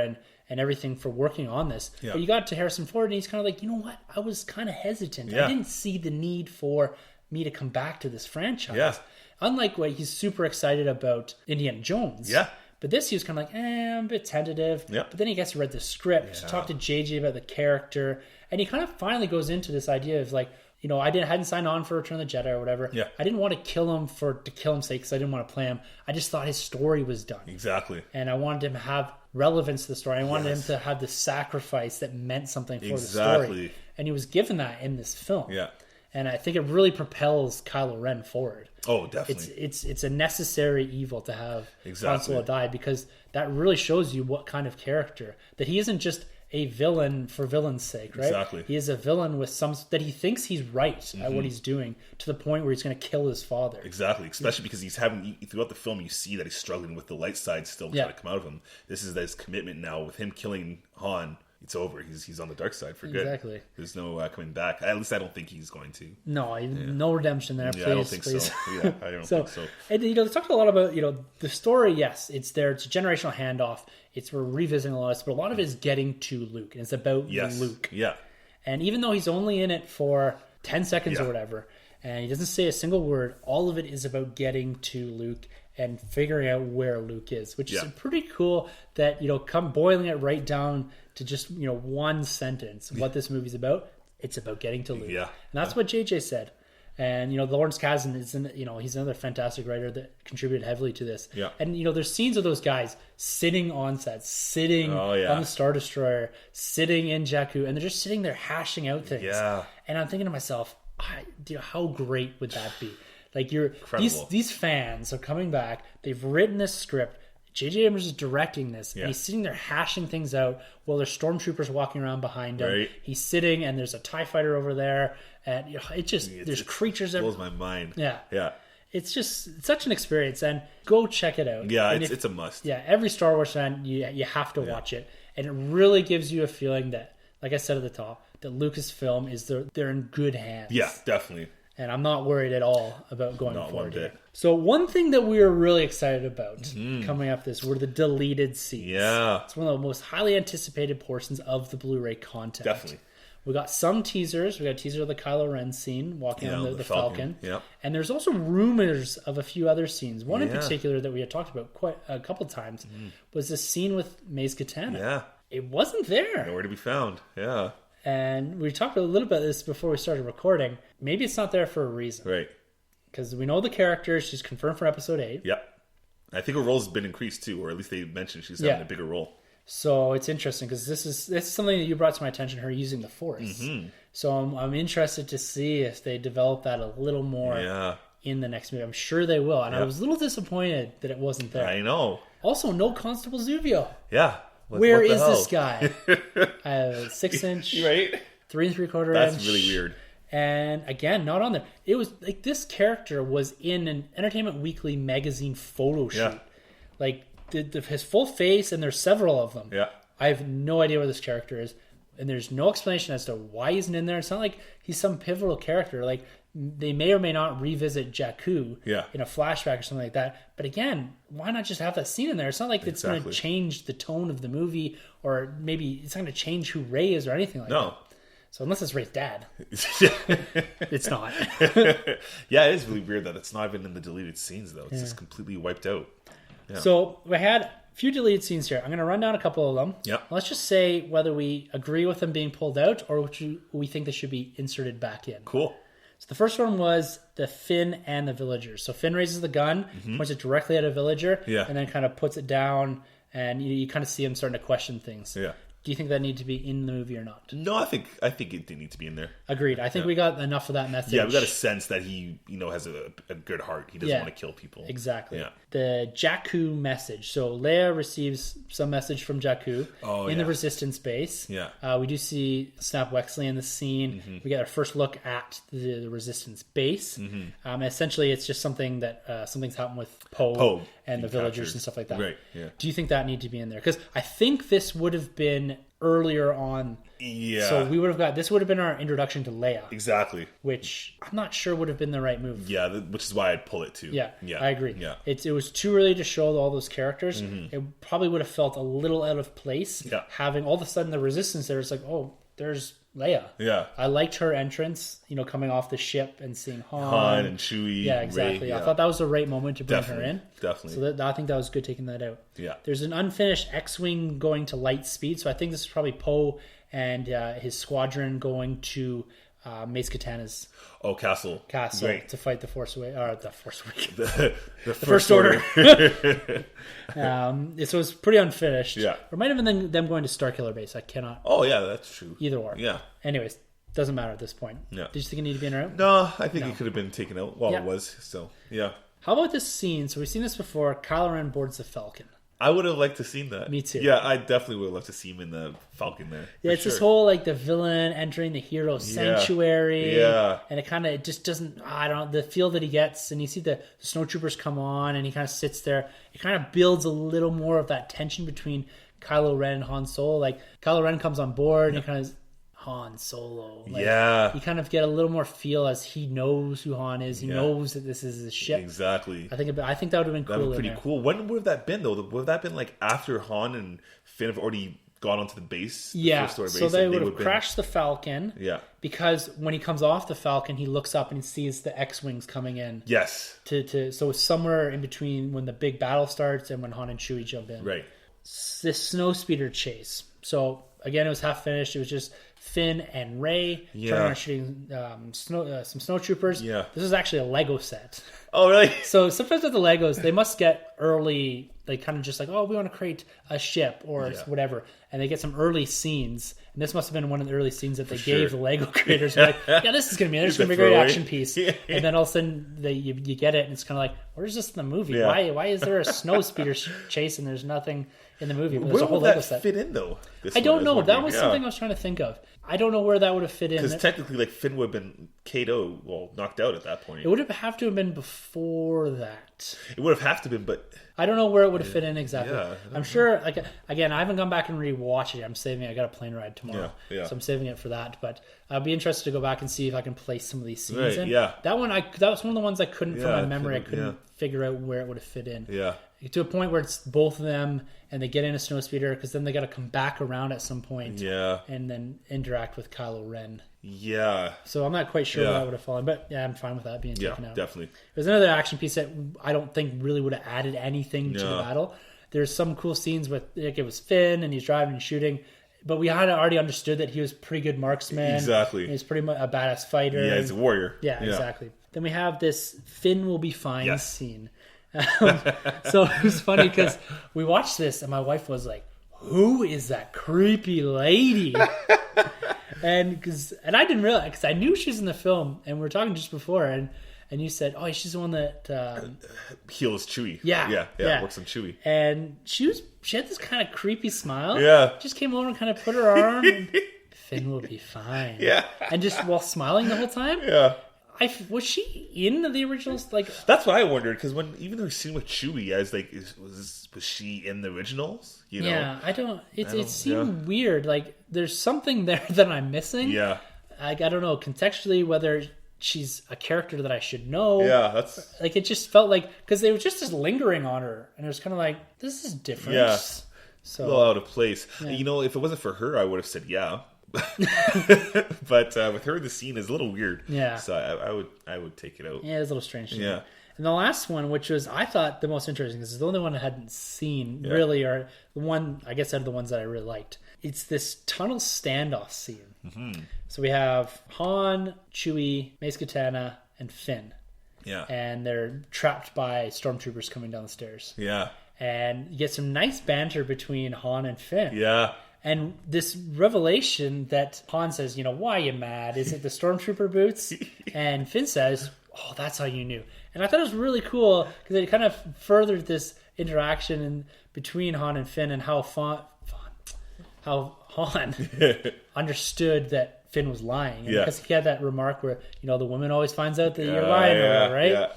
and everything for working on this. Yeah. But you got to Harrison Ford, and he's kind of like, you know what? I was kind of hesitant. I didn't see the need for me to come back to this franchise. Yeah. Unlike what he's super excited about Indiana Jones. Yeah. But this, he was kind of like, I'm a bit tentative. Yeah. But then he gets to read the script, talk to JJ about the character, and he kind of finally goes into this idea of like, you know, hadn't signed on for Return of the Jedi or whatever. Yeah. I didn't want to kill him to kill him's sake, because I didn't want to play him. I just thought his story was done. Exactly. And I wanted him to have relevance to the story. I wanted him to have the sacrifice that meant something for the story. And he was given that in this film. Yeah. And I think it really propels Kylo Ren forward. Oh, definitely. It's a necessary evil to have Han Solo die, because that really shows you what kind of character, that he isn't just a villain for villain's sake, right? Exactly. He is a villain with that he thinks he's right at what he's doing, to the point where he's going to kill his father. Exactly, especially because he's throughout the film, you see that he's struggling with the light side still trying to come out of him. This is his commitment now with him killing Han. It's over. He's on the dark side for good. Exactly. There's no coming back. At least I don't think he's going to. No, no redemption there. Please, I don't think so. Yeah, I don't think so. And you know, they talked a lot about, you know, the story. Yes, it's there. It's a generational handoff. We're revisiting a lot of this, but a lot of it is getting to Luke, and it's about Luke. Yeah. And even though he's only in it for 10 seconds or whatever, and he doesn't say a single word, all of it is about getting to Luke and figuring out where Luke is, which is pretty cool. That, you know, come boiling it right down to just, you know, one sentence, what this movie's about. It's about getting to Luke. Yeah. And that's what JJ said. And, you know, Lawrence Kasdan he's another fantastic writer that contributed heavily to this. Yeah. And, you know, there's scenes of those guys sitting on set, sitting on the Star Destroyer, sitting in Jakku, and they're just sitting there hashing out things. Yeah. And I'm thinking to myself, how great would that be? Like, these fans are coming back. They've written this script. J.J. Abrams is directing this, and he's sitting there hashing things out while there's stormtroopers walking around behind him. Right. He's sitting, and there's a TIE fighter over there, and, you know, there's creatures everywhere. Blows my mind. Yeah. Yeah. It's such an experience, and go check it out. Yeah, it's a must. Yeah, every Star Wars fan, you have to watch it, and it really gives you a feeling that, like I said at the top, that Lucasfilm they're in good hands. Yeah, definitely. And I'm not worried at all about going forward here. So one thing that we were really excited about coming up this were the deleted scenes. Yeah. It's one of the most highly anticipated portions of the Blu-ray content. Definitely. We got some teasers. We got a teaser of the Kylo Ren scene walking on the Falcon. Yep. And there's also rumors of a few other scenes. One in particular that we had talked about quite a couple times was this scene with Mace Katana. Yeah. It wasn't there. Nowhere to be found. Yeah. And we talked a little bit about this before we started recording. Maybe it's not there for a reason. Right. Because we know the character. She's confirmed for episode 8. Yep. I think her role's been increased too, or at least they mentioned she's having a bigger role. So it's interesting because this is something that you brought to my attention, her using the Force. So I'm interested to see if they develop that a little more in the next movie. I'm sure they will. And I was a little disappointed that it wasn't there. I know. Also, no Constable Zuvio. Yeah. Where is this guy? I have a 6-inch, right? 3 3/4 inch. That's really weird. And again, not on there. It was like this character was in an Entertainment Weekly magazine photo shoot. Yeah. Like his full face, and there's several of them. Yeah. I have no idea where this character is, and there's no explanation as to why he's in there. It's not like he's some pivotal character. Like they may or may not revisit Jakku in a flashback or something like that. But again, why not just have that scene in there? It's not like it's going to change the tone of the movie, or maybe it's not going to change who Rey is or anything like that. So unless it's Rey's dad, it's not. Yeah, it is really weird that it's not even in the deleted scenes, though. It's just completely wiped out. Yeah. So we had a few deleted scenes here. I'm going to run down a couple of them. Yep. Let's just say whether we agree with them being pulled out or we think they should be inserted back in. Cool. So the first one was the Finn and the villagers. So Finn raises the gun, points it directly at a villager, and then kind of puts it down, and you kind of see him starting to question things. Yeah. Do you think that need to be in the movie or not? No, I think it did need to be in there. Agreed. I think we got enough of that message. Yeah, we got a sense that he, has a good heart. He doesn't want to kill people. Exactly. Yeah. The Jakku message. So Leia receives some message from Jakku in the Resistance base. Yeah. We do see Snap Wexley in the scene. We get our first look at the Resistance base. Essentially, it's just something that something's happened with Poe and the villagers and stuff like that. Right. Yeah. Do you think that need to be in there? Because I think this would have been earlier on. Yeah. So this would have been our introduction to Leia. Exactly. Which I'm not sure would have been the right move. Yeah, which is why I'd pull it too. Yeah, I agree. Yeah. It was too early to show all those characters. It probably would have felt a little out of place having all of a sudden the Resistance there. It's like, oh, there's Leia. Yeah. I liked her entrance, coming off the ship and seeing Han and Chewie. Yeah, exactly. Rey, I thought that was the right moment to bring her in. Definitely. So I think that was good taking that out. Yeah. There's an unfinished X-Wing going to light speed. So I think this is probably Poe and his squadron going to Mace Katana's castle to fight the Force Awakens. The First Order. So it's pretty unfinished. Yeah. Or might have been them going to Starkiller Base. I cannot. Oh yeah, that's true. Either or. Yeah. Anyways, doesn't matter at this point. Yeah. Did you think it needed to be in or out? No, I think it could have been taken out while it was. So yeah. How about this scene? So we've seen this before. Kylo Ren boards the Falcon. I would have liked to seen that. Me too. Yeah, I definitely would have loved to see him in the Falcon there. Yeah, it's this whole the villain entering the hero sanctuary. Yeah. And it just doesn't, the feel that he gets, and you see the snowtroopers come on and he kind of sits there. It kind of builds a little more of that tension between Kylo Ren and Han Solo. Like Kylo Ren comes on board and he kind of Han Solo. You kind of get a little more feel as he knows who Han is. He knows that this is his ship. Exactly. I think that would have been cool. That would be pretty cool. When would have that been though? Would have that been after Han and Finn have already gone onto the base? So they would have crashed the Falcon. Yeah. Because when he comes off the Falcon, he looks up and he sees the X-Wings coming in. Yes. So somewhere in between when the big battle starts and when Han and Chewie jump in. Right. This snowspeeder chase. So again, it was half finished. It was just Finn and Rey turning around shooting some snowtroopers. Yeah. This is actually a Lego set. Oh, really? So sometimes with the Legos, they must get early, kind of just we want to create a ship or whatever. And they get some early scenes. And this must have been one of the early scenes that they gave the Lego creators. This is going to be this is going to be a great action piece. And then all of a sudden, you get it, and it's kind of where's this in the movie? Yeah. Why is there a snow speeder chase and there's nothing in the movie? But there's a whole Lego set. Fit in, though? I don't know. That was something I was trying to think of. I don't know where that would have fit in. Because technically, Finn would have been knocked out at that point. It would have to have been before that. but it would have to been, but I don't know where it would have fit in exactly. Yeah, I'm sure. Like again, I haven't gone back and rewatched it. I'm saving. I got a plane ride tomorrow, so I'm saving it for that. But I'll be interested to go back and see if I can place some of these scenes in. Yeah, that was one of the ones I couldn't from my memory. I couldn't figure out where it would have fit in. Yeah, to a point where it's both of them and they get in a snowspeeder because then they got to come back around at some point. Yeah, and then interact with Kylo Ren. Yeah. So I'm not quite sure where that would have fallen, but I'm fine with that being taken out. Yeah, definitely. There's another action piece that I don't think really would have added anything to the battle. There's some cool scenes with, like, it was Finn and he's driving and shooting, but we had already understood that he was a pretty good marksman. Exactly. He's pretty much a badass fighter. Yeah, he's a warrior. Yeah, exactly. Then we have this Finn will be fine scene. So it was funny because we watched this and my wife was like, who is that creepy lady? And I didn't realize, because I knew she was in the film, and we were talking just before, and you said, oh, she's the one that heals Chewie. Yeah, works on Chewie. And she had this kind of creepy smile. Yeah, just came over and kind of put her arm. And, Finn will be fine. Yeah, and just while smiling the whole time. Yeah. Was she in the originals? Like, that's what I wondered, because even her scene with Chewie, I was like, was she in the originals? You know? Yeah, I don't. It seemed weird. Like, there's something there that I'm missing. Yeah, I don't know contextually whether she's a character that I should know. Yeah, that's like, it just felt like, because they were just lingering on her, and it was kind of like, this is different. Yeah, so a little out of place. Yeah. You know, if it wasn't for her, I would have said yeah. But with her, the scene is a little weird. Yeah, so I would take it out. Yeah, it's a little strange. Yeah. And the last one, which was, I thought, the most interesting, because it's the only one I hadn't seen really, or the one, I guess, out of the ones that I really liked. It's this tunnel standoff scene. Mm-hmm. So we have Han, Chewie, Mace Katana, and Finn. Yeah. And they're trapped by stormtroopers coming down the stairs. Yeah. And you get some nice banter between Han and Finn. Yeah. And this revelation that Han says, why are you mad? Is it the stormtrooper boots? And Finn says, oh, that's how you knew. And I thought it was really cool because it kind of furthered this interaction between Han and Finn, and how Han understood that Finn was lying. Because he had that remark where, the woman always finds out that you're lying, right? Yeah.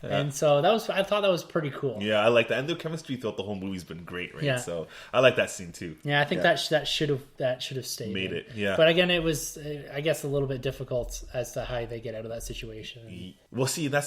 And so I thought that was pretty cool. Yeah, I like that. And the chemistry throughout the whole movie's been great, right? Yeah. So I like that scene too. Yeah, I think that should have stayed. Made it. Yeah. But again, it was, I guess, a little bit difficult as to how they get out of that situation. Well, see, but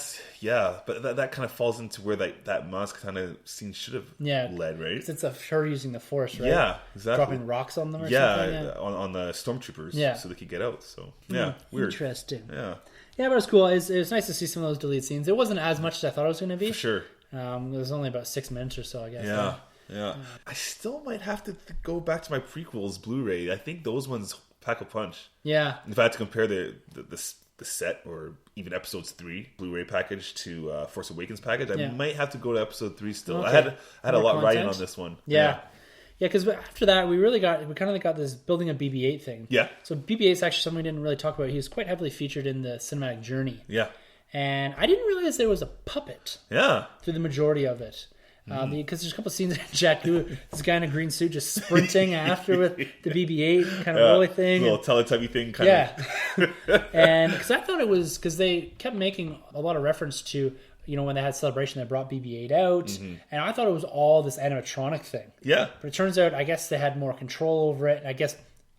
that kind of falls into where that mask kind of scene should have led, right? It's of her using the Force, right? Yeah, exactly. Dropping rocks on them or something. Yeah, on the stormtroopers, so they could get out. So weird. Interesting. Yeah. Yeah, but it was cool. It was nice to see some of those deleted scenes. It wasn't as much as I thought it was going to be. For sure. It was only about 6 minutes or so, I guess. Yeah. I still might have to go back to my prequels Blu-ray. I think those ones pack a punch. Yeah. If I had to compare the set or even episodes 3 Blu-ray package to Force Awakens package, I might have to go to episode 3 still. Okay. I had a lot riding on this one. Yeah. Yeah, because after that, we kind of got this building a BB-8 thing. Yeah. So BB-8 is actually something we didn't really talk about. He was quite heavily featured in the cinematic journey. Yeah. And I didn't realize there was a puppet. Yeah. Through the majority of it. Because there's a couple of scenes in Jakku, this guy in a green suit just sprinting after with the BB-8 kind of rolly thing. Little Teletubby thing kind of. And because I thought it was, because they kept making a lot of reference to, when they had Celebration, they brought BB-8 out. Mm-hmm. And I thought it was all this animatronic thing. Yeah. But it turns out, I guess they had more control over it. I guess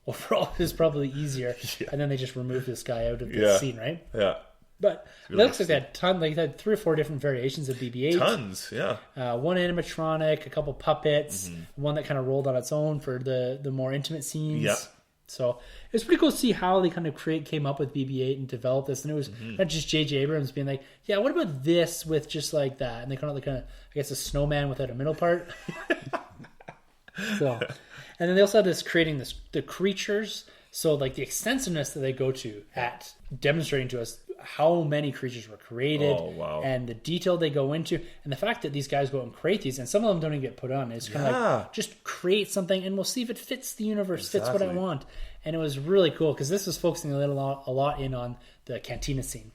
overall it was probably easier. Yeah. And then they just removed this guy out of the scene, right? Yeah. But it looks like they had 3 or 4 different variations of BB-8. Tons, yeah. One animatronic, a couple puppets, one that kind of rolled on its own for the more intimate scenes. Yeah. So it was pretty cool to see how they kind of came up with BB-8 and develop this. And it was not just J.J. Abrams being like, yeah, what about this with just like that? And they kind of, I guess, a snowman without a middle part. So, and then they also had creating the creatures. So like the extensiveness that they go to at demonstrating to us how many creatures were created, and the detail they go into, and the fact that these guys go out and create these, and some of them don't even get put on. It's kind of like, just create something, and we'll see if it fits the universe, fits what I want. And it was really cool because this was focusing a lot in on the cantina scene,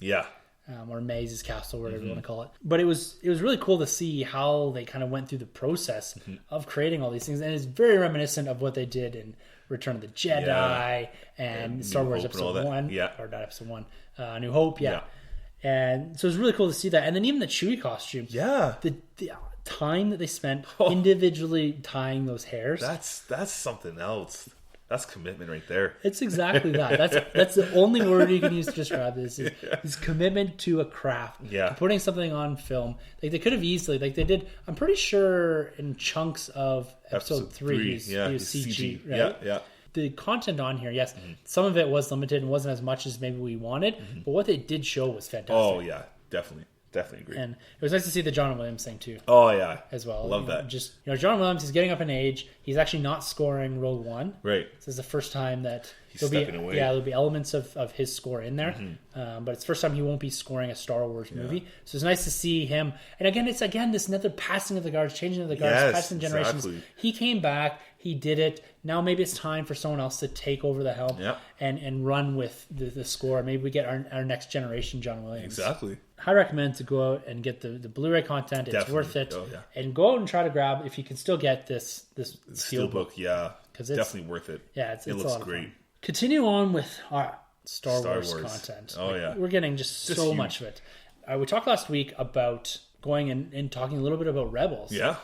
or Maze's castle, whatever you want to call it. But it was really cool to see how they kind of went through the process of creating all these things, and it's very reminiscent of what they did in Return of the Jedi and Star Wars Episode 1, or not Episode 1, New Hope, And so it was really cool to see that. And then even the Chewie costume. Yeah. The time that they spent individually tying those hairs. That's something else. That's commitment right there. It's exactly that. That's the only word you can use to describe this is commitment to a craft. Yeah. To putting something on film. Like they could have easily, like they did, I'm pretty sure in chunks of episode 3 he was CG, right? Yeah. The content on here, yes, some of it was limited and wasn't as much as maybe we wanted, but what they did show was fantastic. Oh yeah, definitely agree. And it was nice to see the John Williams thing too. Oh yeah, as well. Love that. Just John Williams is getting up in age. He's actually not scoring Rogue One. Right. This is the first time that he's stepping away. Yeah, there'll be elements of his score in there, but it's the first time he won't be scoring a Star Wars movie. So it's nice to see him. And again, it's this another passing of the guards, changing of the guards, passing generations. Exactly. He came back. He did it. Now maybe it's time for someone else to take over the helm and run with the score. Maybe we get our next generation John Williams. Exactly. I recommend to go out and get the Blu-ray content. It's worth it. Oh, yeah. And go out and try to grab, if you can still get this steelbook. Yeah, because it's definitely worth it. Yeah, it looks great. Continue on with our Star Wars content. Oh, yeah. We're getting just so much of it. We talked last week about going and talking a little bit about Rebels. Yeah.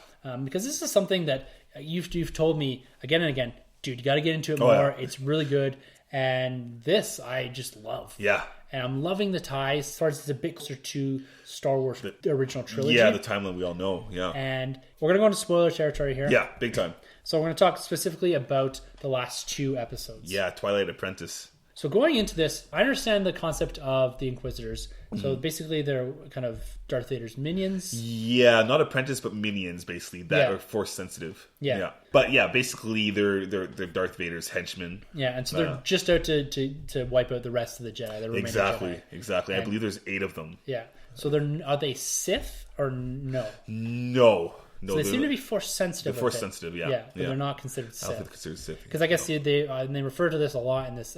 Because this is something that you've told me again and again, dude, you got to get into it more. Yeah. It's really good. And this I just love. Yeah. And I'm loving the ties as far as it's a bit closer to Star Wars, the original trilogy. Yeah, the timeline we all know. Yeah. And we're going to go into spoiler territory here. Yeah, big time. So we're going to talk specifically about the last 2 episodes. Yeah, Twilight Apprentice. So going into this, I understand the concept of the Inquisitors. So basically they're kind of Darth Vader's minions. Yeah, not apprentice, but minions, basically, that are Force sensitive. Yeah. But yeah, basically they're Darth Vader's henchmen. Yeah, and so they're just out to wipe out the rest of the Jedi. Exactly. And, I believe there's 8 of them. Yeah. So are they Sith or no? No. So they seem to be Force sensitive. They're Force sensitive, yeah. Yeah, but they're not considered Sith. I don't think they're considered Sith. Because I guess they refer to this a lot in this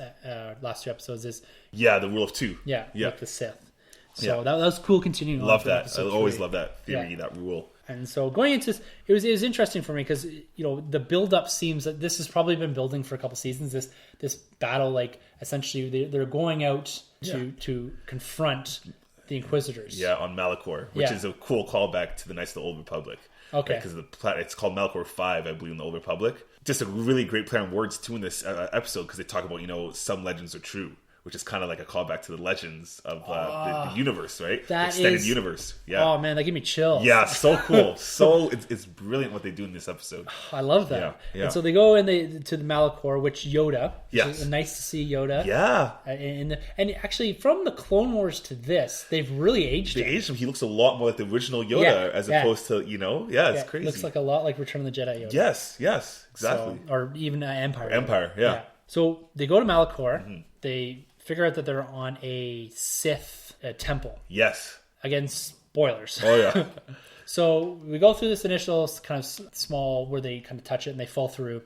last 2 episodes. Is the rule of 2. Yeah, with the Sith. So that was cool continuing on. Love that. I always love that theory, that rule. And so going into this, it was interesting for me because the build up seems that this has probably been building for a couple seasons. This battle, like essentially they're going out to confront the Inquisitors. Yeah, on Malachor, which is a cool callback to the Knights of the Old Republic. Okay. Because it's called Malachor 5, I believe, in the Old Republic. Just a really great play on words too in this episode because they talk about some legends are true, which is kind of like a callback to the legends of the universe, right? That extended universe. Yeah. Oh man, that gave me chills. Yeah, so cool. It's brilliant what they do in this episode. I love that. Yeah. And so they go to the Malachor, which Yoda. Yes. Nice to see Yoda. Yeah. And actually, from the Clone Wars to this, they've really aged him. They aged him. He looks a lot more like the original Yoda as opposed to it's crazy. Looks like a lot like Return of the Jedi Yoda. Yes, exactly. So, or even Empire. Empire, yeah. So they go to Malachor. They figure out that they're on a Sith temple. Yes. Again, spoilers. Oh, yeah. So we go through this initial kind of small where they kind of touch it and they fall through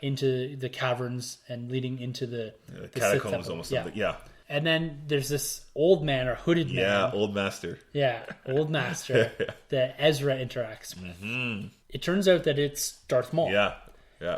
into the caverns and leading into the catacombs almost. Yeah. And then there's this old man or hooded man. Yeah, old master. Yeah, old master that Ezra interacts with. It turns out that it's Darth Maul. Yeah.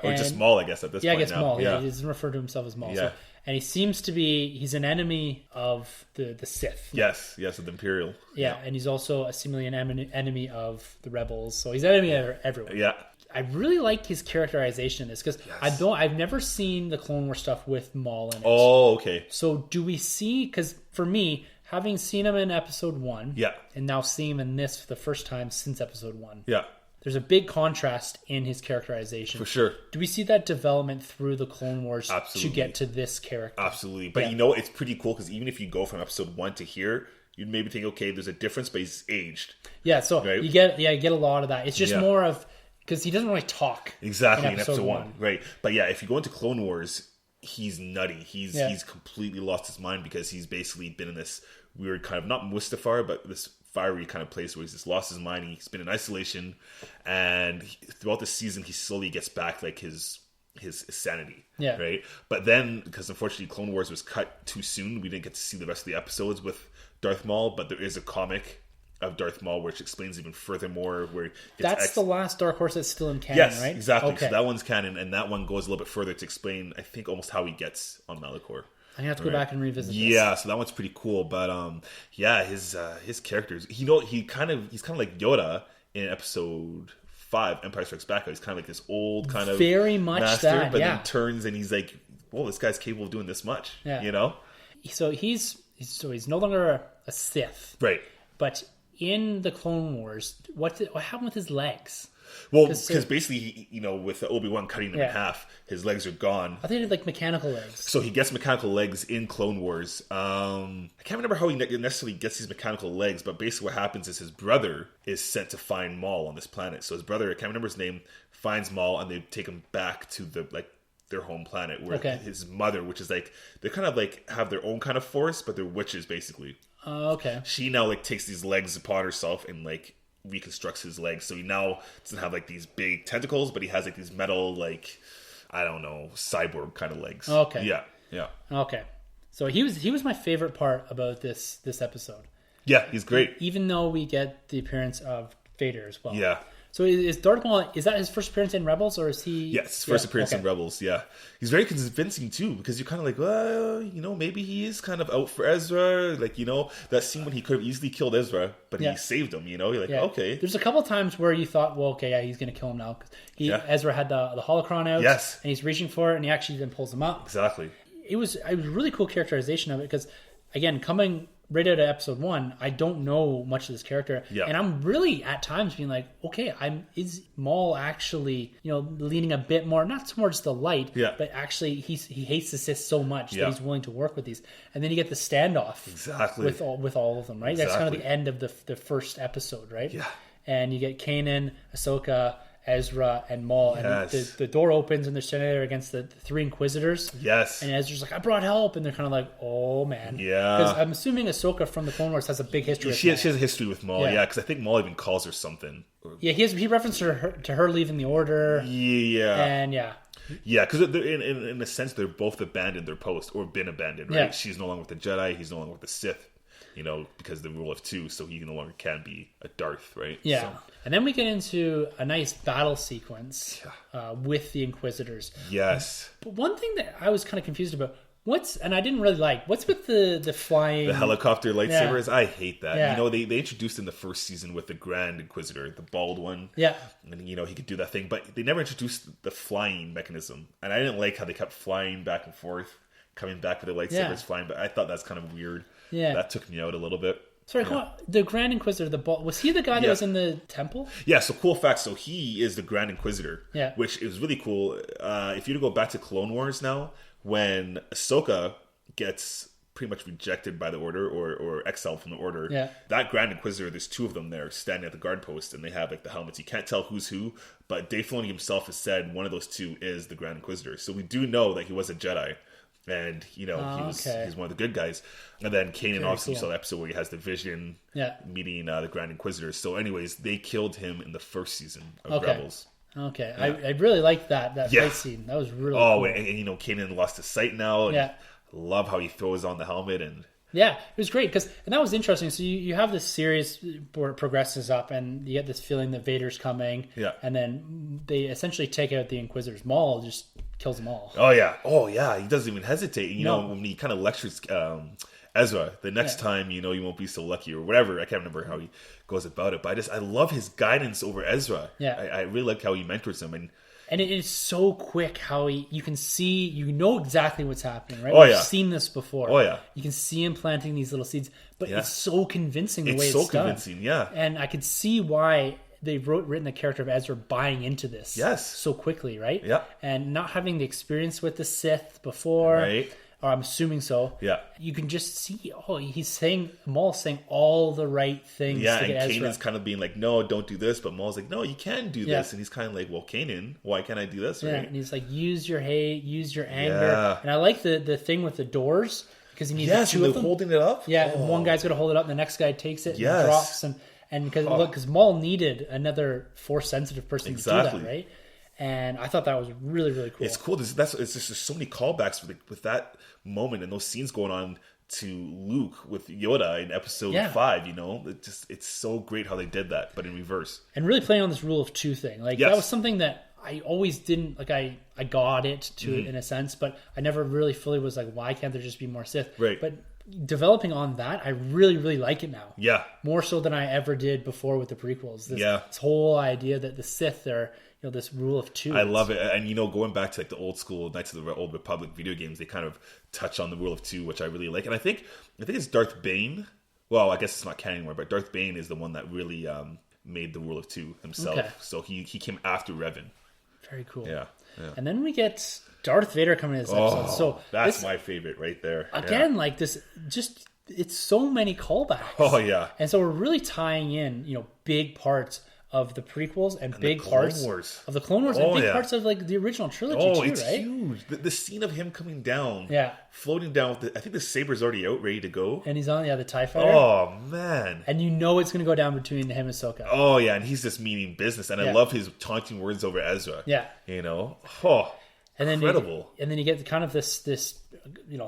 Or just Maul, I guess, at this point. Yeah, I guess now. Maul. Yeah. He doesn't refer to himself as Maul. Yeah. So, and he seems to be, he's an enemy of the Sith. Yes, of the Imperial. Yeah, and he's also seemingly an enemy of the Rebels. So he's an enemy of everyone. Yeah. I really like his characterization in this because I've never seen the Clone Wars stuff with Maul in it. Oh, okay. So do we see, because for me, having seen him in episode 1 and now seeing him in this for the first time since episode 1. Yeah. There's a big contrast in his characterization. For sure. Do we see that development through the Clone Wars Absolutely. to get to this character? Absolutely. But it's pretty cool because even if you go from episode 1 to here, you'd maybe think, okay, there's a difference, but he's aged. Yeah, so you get a lot of that. It's just more of, because he doesn't really talk. Exactly, in episode 1. Right. But yeah, if you go into Clone Wars, he's nutty. He's completely lost his mind because he's basically been in this weird kind of, not Mustafar, but this fiery kind of place where he's just lost his mind. He's been in isolation, and throughout the season he slowly gets back like his sanity, right? But then, because unfortunately Clone Wars was cut too soon, we didn't get to see the rest of the episodes with Darth Maul. But there is a comic of Darth Maul which explains even furthermore where that's the last Dark Horse that's still in canon, right? Exactly. Okay. So that one's canon, and that one goes a little bit further to explain, I think, almost how he gets on Malachor. I'm gonna have to go back and revisit this. Yeah, so that one's pretty cool. But his characters, he's kind of like Yoda in episode 5, Empire Strikes Back. He's kind of like this old kind of very much master, that, but then turns and he's like, "Whoa, this guy's capable of doing this much." Yeah. You know. So he's no longer a Sith, right? But in the Clone Wars, what happened with his legs? Well, because basically, with Obi-Wan cutting them in half, his legs are gone. I think he had like mechanical legs. So he gets mechanical legs in Clone Wars. I can't remember how he necessarily gets these mechanical legs, but basically what happens is his brother is sent to find Maul on this planet. So his brother, I can't remember his name, finds Maul and they take him back to their home planet where his mother, which is like, they kind of like have their own kind of force, but they're witches basically. Okay. She now like takes these legs upon herself and like reconstructs his legs, so he now doesn't have like these big tentacles, but he has like these metal, like, I don't know, cyborg kind of legs. Okay. Yeah. Okay. So he was my favorite part about this episode. Yeah, he's great. Even though we get the appearance of Vader as well. Yeah. So is Darth Maul, is that his first appearance in Rebels, or is he... Yes, first appearance in Rebels, yeah. He's very convincing, too, because you're kind of like, well, maybe he is kind of out for Ezra. Like, that scene when he could have easily killed Ezra, but he saved him, You're like, okay. There's a couple times where you thought, well, okay, yeah, he's going to kill him now. Ezra had the holocron out, and he's reaching for it, and he actually then pulls him up. Exactly. It was a really cool characterization of it, because, again, coming right out of episode 1, I don't know much of this character, and I'm really at times being like, okay, is Maul actually leaning a bit more not towards the light, but actually he hates the Sith so much that he's willing to work with these, and then you get the standoff with all of them, right? That's kind of the end of the first episode, right? And you get Kanan, Ahsoka, Ezra, and Maul, and the door opens and they're standing there against the 3 Inquisitors. Yes. And Ezra's like, I brought help, and they're kind of like, oh man. Yeah. Because I'm assuming Ahsoka from the Clone Wars has a big history. She has a history with Maul, because I think Maul even calls her something. Yeah, he referenced to her leaving the Order. Yeah. And because in a sense they're both abandoned their post or been abandoned, right? Yeah. She's no longer with the Jedi. He's no longer with the Sith. Because of the rule of 2, so he no longer can be a Darth, right? Yeah. So. And then we get into a nice battle sequence with the Inquisitors. Yes. But one thing that I was kind of confused about, and I didn't really like, what's with the flying... The helicopter lightsabers? Yeah. I hate that. Yeah. They introduced in the first season with the Grand Inquisitor, the bald one. Yeah. And, he could do that thing, but they never introduced the flying mechanism. And I didn't like how they kept flying back and forth, coming back with the lightsabers flying, but I thought that's kind of weird. Yeah. That took me out a little bit. Sorry, the Grand Inquisitor, was he the guy that was in the temple? Yeah, so cool fact. So he is the Grand Inquisitor, which is really cool. If you go back to Clone Wars now, when Ahsoka gets pretty much rejected by the Order or exiled from the Order, that Grand Inquisitor, there's 2 of them there standing at the guard post, and they have like the helmets. You can't tell who's who, but Dave Filoni himself has said one of those 2 is the Grand Inquisitor. So we do know that he was a Jedi. And he's one of the good guys. And then Kanan, obviously, saw the episode where he has the vision meeting the Grand Inquisitor. So anyways, they killed him in the first season of Rebels. Okay. I really liked that fight scene. That was really cool. And Kanan lost his sight now. And I love how he throws on the helmet. And yeah, it was great and that was interesting. So you have this series where it progresses up, and you get this feeling that Vader's coming. Yeah, and then they essentially take out the Inquisitors. Maul just kills them all. Oh yeah, he doesn't even hesitate. When he kind of lectures Ezra, the next time you won't be so lucky or whatever. I can't remember how he goes about it, but I love his guidance over Ezra. Yeah, I really like how he mentors him And it is so quick how you can see, exactly what's happening, right? Oh, We've seen this before. Oh, yeah. You can see him planting these little seeds, but it's so convincing the way it's done. It's so convincing, yeah. And I could see why they've written the character of Ezra buying into this so quickly, right? Yeah. And not having the experience with the Sith before. Right. Or I'm assuming so. Yeah. You can just see, Maul's saying all the right things. Yeah, and Kanan's kind of being like, no, don't do this. But Maul's like, no, you can do this. And he's kind of like, well, Kanan, why can't I do this? Yeah, right? and he's like, use your hate, use your anger. Yeah. And I like the thing with the doors, because he needs 2 of them. Holding it up? Yeah, and one guy's going to hold it up, and the next guy takes it and drops. And because Maul needed another Force-sensitive person to do that, right? And I thought that was really, really cool. It's cool. It's just so many callbacks with that moment and those scenes going on to Luke with Yoda in episode 5. It's so great how they did that, but in reverse. And really playing on this rule of 2 thing. That was something that I always didn't like. I got it to it in a sense, but I never really fully was like, why can't there just be more Sith? Right. But developing on that, I really, really like it now. Yeah. More so than I ever did before with the prequels. This whole idea that the Sith are, this rule of two. I love it. And, going back to like the old school Knights of the Old Republic video games, they kind of touch on the rule of two, which I really like. And I think it's Darth Bane. Well, I guess it's not canon anymore, but Darth Bane is the one that really made the rule of two himself. Okay. So he came after Revan. Very cool. Yeah. And then we get Darth Vader coming in this episode. So that's my favorite right there. Again, like this, just it's so many callbacks. Oh yeah. And so we're really tying in, big parts of the prequels and big parts of the Clone Wars and big parts of like the original trilogy too, it's right? huge. The scene of him coming down, floating down with I think the saber's already out, ready to go, and he's on the TIE fighter. Oh man! And it's going to go down between him and Ahsoka. Oh yeah, and he's just meaning business, and I love his taunting words over Ezra. Yeah, and then incredible. And then you get kind of this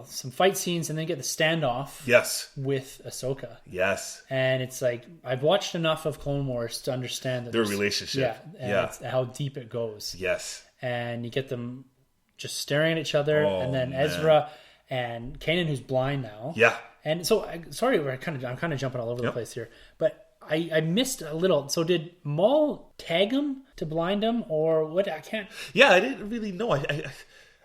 some fight scenes, and then you get the standoff. Yes. With Ahsoka. Yes. And it's like I've watched enough of Clone Wars to understand that their relationship. It's how deep it goes. Yes. And you get them just staring at each other, and then Ezra and Kanan, who's blind now. Yeah. And so, sorry, I'm kind of jumping all over the place here, but I missed a little. So did Maul tag him to blind him, or what? I can't. Yeah, I didn't really know.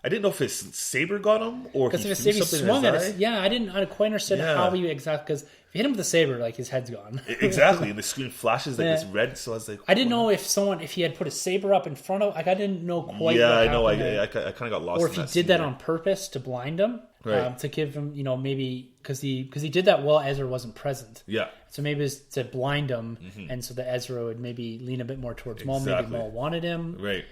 I didn't know if his saber got him or because if he swung at us. Yeah, I quite understood how he exactly, because if you hit him with the saber, like his head's gone. Exactly, and the screen flashes like this red. So I was like, I didn't know if he had put a saber up in front of. Like I didn't know quite. Yeah, what I know. happened I kind of got lost. Or if he did that on purpose to blind him, to give him, maybe because he did that while Ezra wasn't present. Yeah. So maybe it's to blind him, and so that Ezra would maybe lean a bit more towards Maul. Maybe Maul wanted him, right?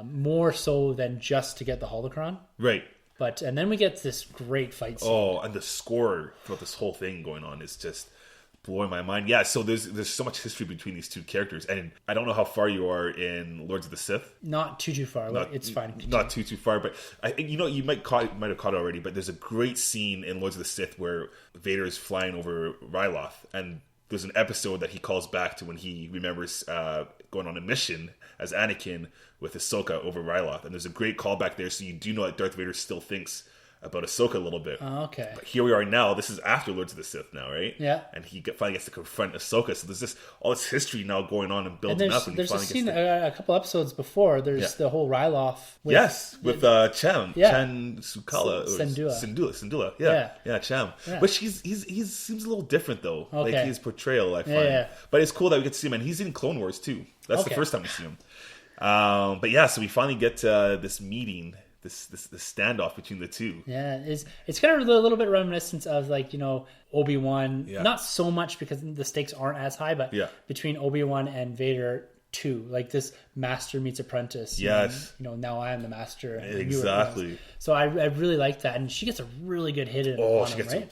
More so than just to get the holocron, right? And then we get this great fight scene. Oh, and the score throughout this whole thing going on is just blowing my mind. Yeah, so there's so much history between these two characters, and I don't know how far you are in Lords of the Sith. Not too far. It's fine. Not too far, but you might have caught it already. But there's a great scene in Lords of the Sith where Vader is flying over Ryloth, and there's an episode that he calls back to when he remembers going on a mission as Anakin with Ahsoka over Ryloth, and there's a great callback there, so you do know that Darth Vader still thinks about Ahsoka a little bit. Oh, okay. But here we are now. This is after Lords of the Sith now, right? Yeah. And he finally gets to confront Ahsoka. So there's all this history now going on and building up. And there's a scene a couple episodes before. There's the whole Ryloth. With Cham. Chan Sukala. Syndulla. Yeah, Cham. Yeah. But he seems a little different, though. Okay. Like his portrayal, I find. Yeah. But it's cool that we get to see him. And he's in Clone Wars, too. That's the first time we see him. But yeah, so we finally get this meeting, this standoff between the two. Yeah, it's kind of a little bit reminiscent of like Obi-Wan. Yeah. Not so much because the stakes aren't as high, but between Obi-Wan and Vader 2, like this master meets apprentice. Yes. And, now I am the master. Exactly. So I really like that, and she gets a really good hit in on him, right?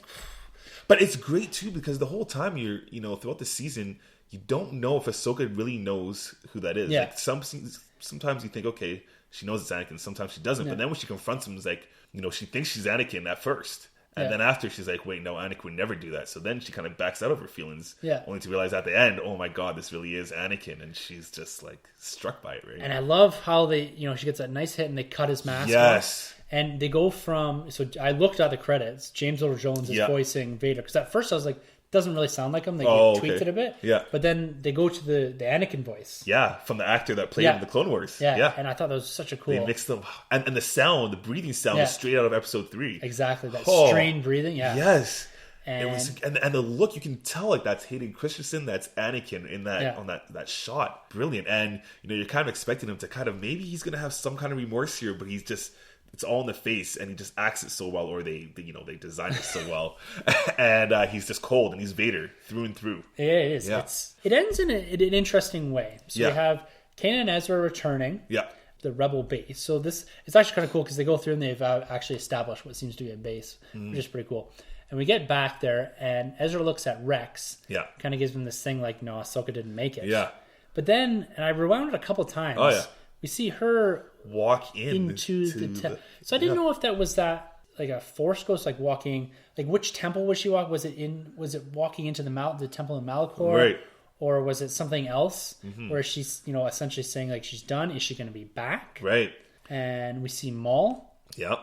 But it's great too because the whole time you're throughout the season, you don't know if Ahsoka really knows who that is. Yeah. Like sometimes you think, okay, she knows it's Anakin. Sometimes she doesn't. Yeah. But then when she confronts him, it's like, she thinks she's Anakin at first. And then after, she's like, wait, no, Anakin would never do that. So then she kind of backs out of her feelings. Yeah. Only to realize at the end, oh my God, this really is Anakin. And she's just like struck by it, right? And I love how they, she gets that nice hit and they cut his mask off. And they go from, so I looked at the credits. James Earl Jones is voicing Vader. Because at first I was like, doesn't really sound like him. They tweaked it a bit. Yeah. But then they go to the Anakin voice. Yeah, from the actor that played in the Clone Wars. Yeah. And I thought that was such a cool. They mixed them. And the sound, the breathing sound was straight out of episode 3. Exactly. That strained breathing. Yeah. Yes. And it was, and the look, you can tell like that's Hayden Christensen, that's Anakin in that on that shot. Brilliant. And you're kind of expecting him to kind of, maybe he's gonna have some kind of remorse here, but he's just, it's all in the face, and he just acts it so well, or they design it so well, and he's just cold, and he's Vader through and through. Yeah, it is. Yeah. It ends in an interesting way. So we have Kanan and Ezra returning. Yeah. The rebel base. So it's actually kind of cool because they go through and they've actually established what seems to be a base, which is pretty cool. And we get back there, and Ezra looks at Rex. Yeah. Kind of gives him this thing like, no, Ahsoka didn't make it. Yeah. But then, and I rewound it a couple times. Oh, yeah. We see her walk into the temple. So I didn't know if that was like a Force ghost, like walking, like which temple was she walking? Was it walking into the temple in Malachor? Right. or was it something else where she's, you know, essentially saying like she's done? Is she going to be back? Right. And we see Maul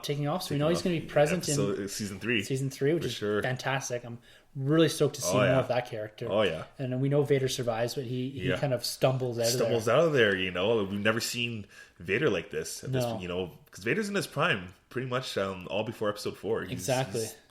taking off, so we know he's going to be present in season 3. Season 3, which is fantastic. I'm really stoked to see more of that character. Oh yeah. And we know Vader survives, but he kind of stumbles out of there. You know, we've never seen Vader like this. You know, because Vader's in his prime, pretty much all before Episode 4. He's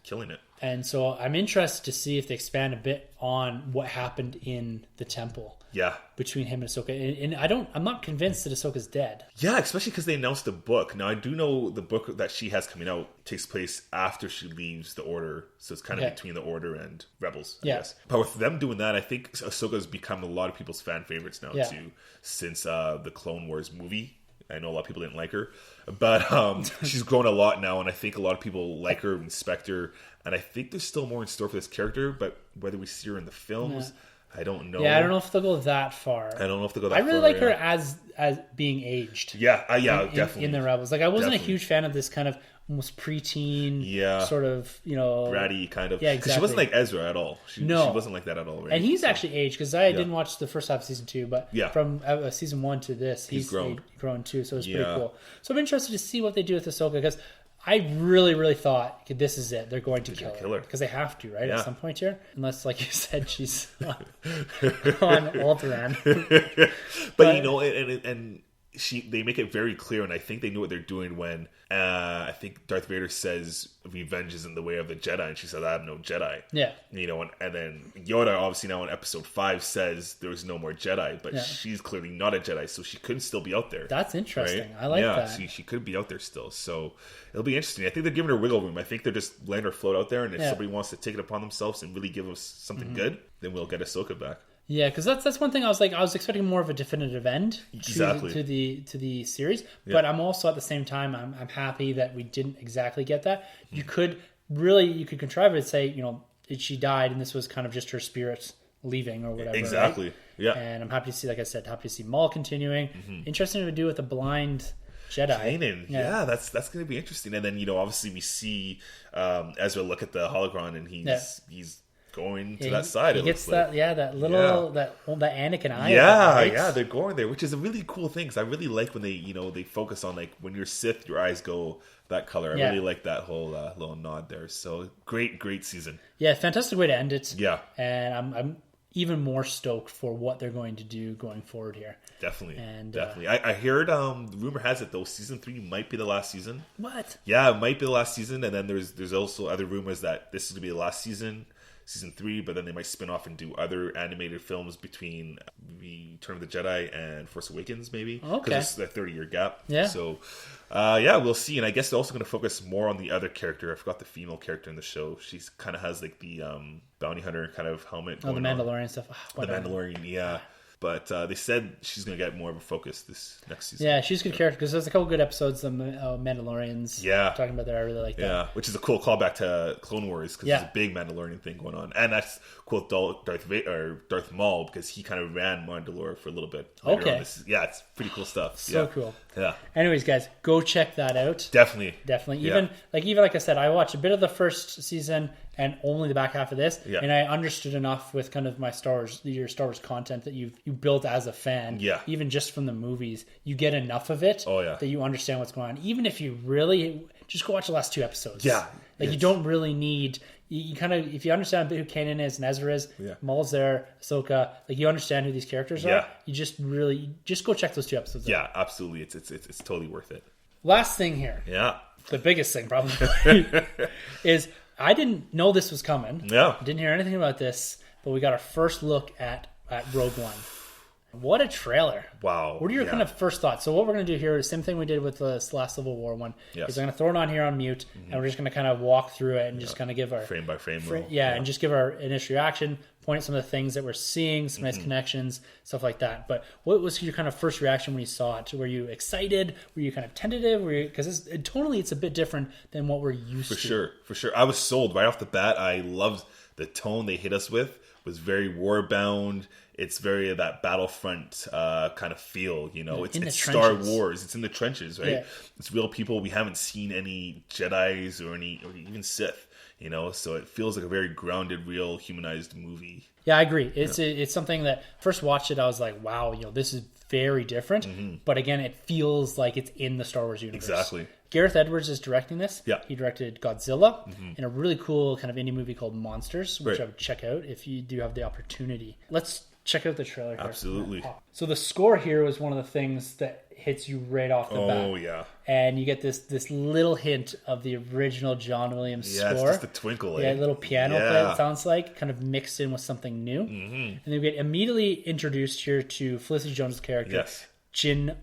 killing it. And so I'm interested to see if they expand a bit on what happened in the temple. Yeah. Between him and Ahsoka. And I'm not convinced that Ahsoka's dead. Yeah, especially because they announced the book. Now, I do know the book that she has coming out takes place after she leaves the Order. So it's kind of between the Order and Rebels, I guess. But with them doing that, I think Ahsoka's become a lot of people's fan favorites now, too. Since the Clone Wars movie. I know a lot of people didn't like her. But she's grown a lot now, and I think a lot of people like her, respect her. And I think there's still more in store for this character, but whether we see her in the films... I don't know. Yeah, I don't know if they'll go that far. I don't know if they'll go that far. I really like her as being aged. Yeah, definitely. In the Rebels. Like, I wasn't a huge fan of this kind of almost preteen, sort of, you know... bratty kind of. Yeah, exactly. She wasn't like Ezra at all. She wasn't like that at all, right? And he's actually aged, because I didn't watch the first half of Season 2, but from Season 1 to this, he's grown too, so it's pretty cool. So I'm interested to see what they do with Ahsoka, because I really, really thought this is it. They're going to kill her because they have to, right? At some point here, unless, like you said, she's on Alderaan. But you know, and they make it very clear, and I think they knew what they're doing when I think Darth Vader says revenge isn't the way of the Jedi, and she says, I have no Jedi. Yeah. You know, and then Yoda obviously now in Episode 5 says there was no more Jedi, but she's clearly not a Jedi, so she couldn't still be out there. That's interesting. Right? I like that. Yeah, she could be out there still, so it'll be interesting. I think they're giving her wiggle room. I think they're just letting her float out there, and if somebody wants to take it upon themselves and really give us something good, then we'll get Ahsoka back. Yeah, because that's one thing I was expecting more of a definitive end to the series, but I'm also at the same time I'm happy that we didn't exactly get that. You could contrive it and say, you know, she died and this was kind of just her spirit leaving or whatever. Exactly. Right? Yeah. And I'm happy to see, like I said, happy to see Maul continuing. Interesting to do with a blind Jedi. Kanan. Yeah, that's going to be interesting. And then, you know, obviously we see Ezra look at the hologram and he's going to that side. He gets that, that little that Anakin eye. Yeah, they're going there, which is a really cool thing. Because I really like when they focus on like when you're Sith, your eyes go that color. I really like that whole little nod there. So great season. Yeah, fantastic way to end it. Yeah, and I'm even more stoked for what they're going to do going forward here. Definitely. I heard rumor has it though season 3 might be the last season. What? Yeah, it might be the last season, and then there's also other rumors that this is gonna be the last season. Season 3, but then they might spin off and do other animated films between Return of the Jedi and Force Awakens, maybe. Okay. Because it's a 30-year gap. Yeah. So, we'll see. And I guess they're also going to focus more on the other character. I forgot the female character in the show. She's kind of has like the bounty hunter kind of helmet. Oh, the Mandalorian stuff. The Mandalorian, yeah. But they said she's going to get more of a focus this next season. Yeah, she's a good character because there's a couple good episodes of Mandalorians. Talking about that. I really like that. Yeah, which is a cool callback to Clone Wars because there's a big Mandalorian thing going on, and that's cool with Darth Maul because he kind of ran Mandalore for a little bit. Okay. It's pretty cool stuff. So cool. Yeah. Anyways, guys, go check that out. Definitely. Even like I said, I watched a bit of the first season and only the back half of this, and I understood enough with kind of your Star Wars content that you built as a fan. Yeah. Even just from the movies, you get enough of it that you understand what's going on. Even if you really just go watch the last 2 episodes. Yeah. You don't really need. You kind of, if you understand a bit who Kanan is and Ezra is, Maul's there, Ahsoka, like you understand who these characters are. You just go check those 2 episodes. Yeah, absolutely. It's totally worth it. Last thing here. Yeah. The biggest thing probably is I didn't know this was coming. Yeah. Didn't hear anything about this, but we got our first look at Rogue One. What a trailer. Wow. What are your kind of first thoughts? So what we're going to do here is the same thing we did with the last Civil War one. Is I'm going to throw it on here on mute, and we're just going to kind of walk through it and just kind of give our... Frame by frame. And just give our initial reaction, point at some of the things that we're seeing, some nice connections, stuff like that. But what was your kind of first reaction when you saw it? Were you excited? Were you kind of tentative? Because it's a bit different than what we're used to. For sure. I was sold right off the bat. I loved the tone they hit us with. It was very war-bound. It's very that Battlefront kind of feel, you know. It's Star Wars. It's in the trenches, right? Yeah. It's real people. We haven't seen any Jedis or even Sith. So it feels like a very grounded, real, humanized movie. Yeah, I agree. It's something that first watched it, I was like, wow, this is very different. But again, it feels like it's in the Star Wars universe. Exactly. Gareth Edwards is directing this. Yeah. He directed Godzilla and a really cool kind of indie movie called Monsters, which I would check out if you do have the opportunity. Let's check out the trailer here. Absolutely. So the score here was one of the things that hits you right off the bat. Oh, yeah. And you get this little hint of the original John Williams score. Yeah, it's just a twinkle. Yeah, a little piano play, it sounds like, kind of mixed in with something new. And then we get immediately introduced here to Felicity Jones' character, Jyn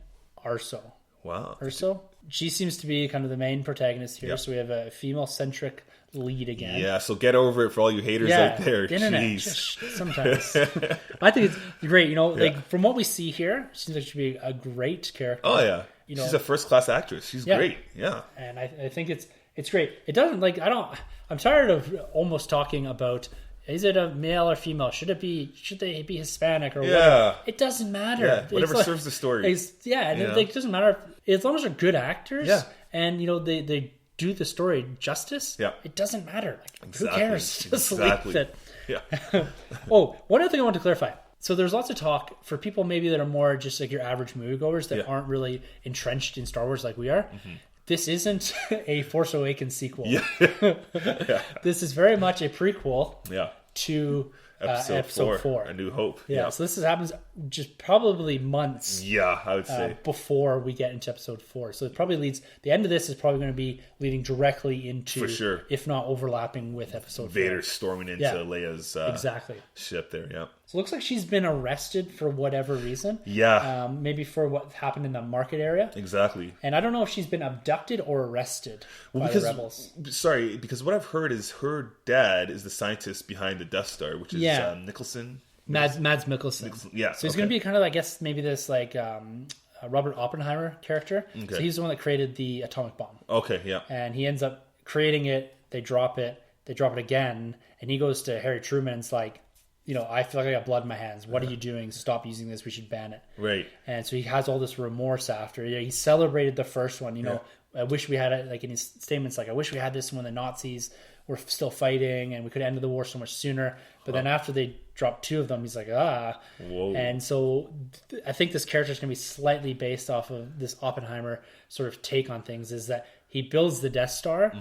Erso. Wow. Erso? She seems to be kind of the main protagonist here, so we have a female-centric lead again. Yeah, so get over it for all you haters out there. The internet, sometimes. I think it's great, like from what we see here, she seems like she'd be a great character. Oh, yeah. She's a first-class actress. She's great. Yeah. And I think it's great. It doesn't, I'm tired of almost talking about, is it a male or female? Should they be Hispanic or whatever? It doesn't matter. Yeah, whatever serves the story. It doesn't matter. As long as they're good actors and, they do the story justice, it doesn't matter. Who cares? Just leave it. Yeah. One other thing I want to clarify. So there's lots of talk for people maybe that are more just like your average moviegoers that aren't really entrenched in Star Wars like we are. This isn't a Force Awakens sequel. This is very much a prequel to episode 4, A New Hope. So this happens just probably months. I would say before we get into episode 4. So it probably leads. The end of this is probably going to be leading directly into, for sure, if not overlapping with episode 4. Vader storming into Leia's ship there. Yeah. So it looks like she's been arrested for whatever reason. Maybe for what happened in the market area. Exactly. And I don't know if she's been abducted or arrested by the rebels. Sorry, because what I've heard is her dad is the scientist behind the Death Star, which is Nicholson. Mads Mikkelsen. Yeah. So he's going to be kind of, I guess, maybe this like Robert Oppenheimer character. Okay. So he's the one that created the atomic bomb. Okay, yeah. And he ends up creating it. They drop it again. And he goes to Harry Truman and it's like, I feel like I got blood in my hands. What are you doing? Stop using this. We should ban it. Right. And so he has all this remorse after. He celebrated the first one. I wish we had it, like in his statements, like, I wish we had this when the Nazis were still fighting and we could have ended the war so much sooner. But then after they dropped 2 of them, he's like, Whoa. And so I think this character is going to be slightly based off of this Oppenheimer sort of take on things, is that he builds the Death Star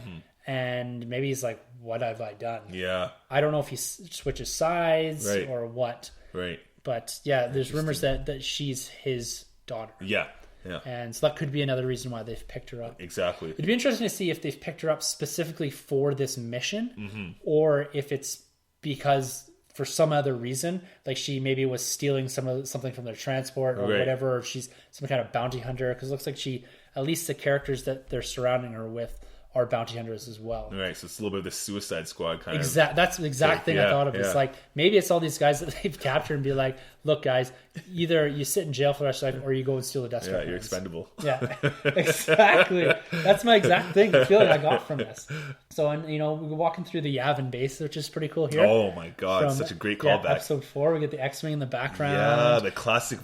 and maybe he's like, what have I done? Yeah. I don't know if he switches sides or what. Right. But there's rumors that she's his daughter. Yeah. Yeah. And so that could be another reason why they've picked her up. Exactly. It'd be interesting to see if they've picked her up specifically for this mission or if it's because for some other reason, like she maybe was stealing something from their transport or whatever, or if she's some kind of bounty hunter, because it looks like at least the characters that they're surrounding her with are bounty hunters as well. Right, so it's a little bit of the Suicide Squad kind of. That's the exact thing I thought of. It's like, maybe it's all these guys that they've captured and be like, look guys, either you sit in jail for the rest of your life or you go and steal the Death Star. Yeah, you're expendable. Yeah, exactly. That's my exact feeling I got from this. So, and we're walking through the Yavin base, which is pretty cool here. Oh my god, such a great callback. Episode 4, we get the X-Wing in the background. Yeah, the classic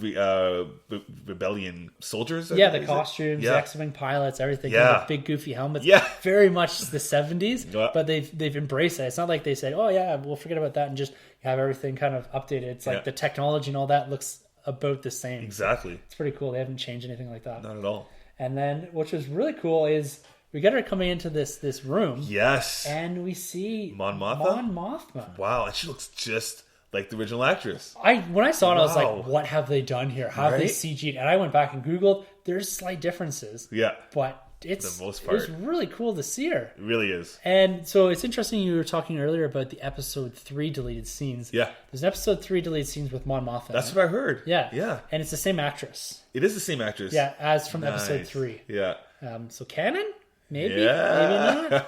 rebellion soldiers. The costumes, the X-Wing pilots, everything. Yeah. The big goofy helmets. Yeah. Very much the 70s, but they've embraced it. It's not like they said, oh yeah, we'll forget about that and just have everything kind of updated. It's like the technology and all that looks about the same. Exactly. It's pretty cool. They haven't changed anything like that. Not at all. And then, which was really cool, is we get her coming into this room. Yes. And we see Mon Mothma. Mon Mothma. Wow, and she looks just like the original actress. When I saw it, I was like, what have they done here? How have they CG'd? And I went back and Googled. There's slight differences. Yeah. But the most part. It was really cool to see her. It really is. And so it's interesting you were talking earlier about the episode 3 deleted scenes. Yeah. There's an episode 3 deleted scenes with Mon Mothma. That's what I heard. Yeah. Yeah. And it's the same actress. It is the same actress. Yeah, as from episode 3. Yeah. So canon? Maybe. Yeah. Maybe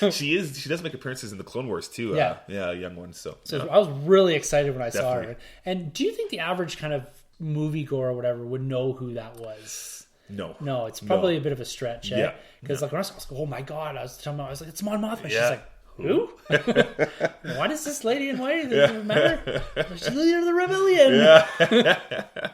not. She does make appearances in the Clone Wars too. Yeah. Young ones. So I was really excited when I saw her. And do you think the average kind of moviegoer or whatever would know who that was? No, it's probably a bit of a stretch. Yeah, because like when I was like, oh my god, I was like, it's Mon Mothma. She's like, who? What is this lady in white? Does it matter? She's the leader of the rebellion. Yeah.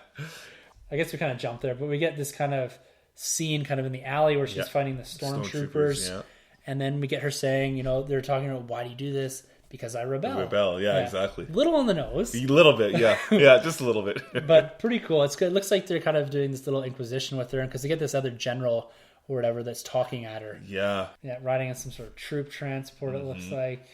I guess we kind of jumped there, but we get this kind of scene kind of in the alley where she's fighting the stormtroopers. Yeah. And then we get her saying, they're talking about, why do you do this? Because I rebel. Yeah, exactly. Little on the nose. A little bit, yeah. Yeah, just a little bit. But pretty cool. It's good. It looks like they're kind of doing this little inquisition with her, because they get this other general or whatever that's talking at her. Yeah. Yeah, riding in some sort of troop transport, it looks like.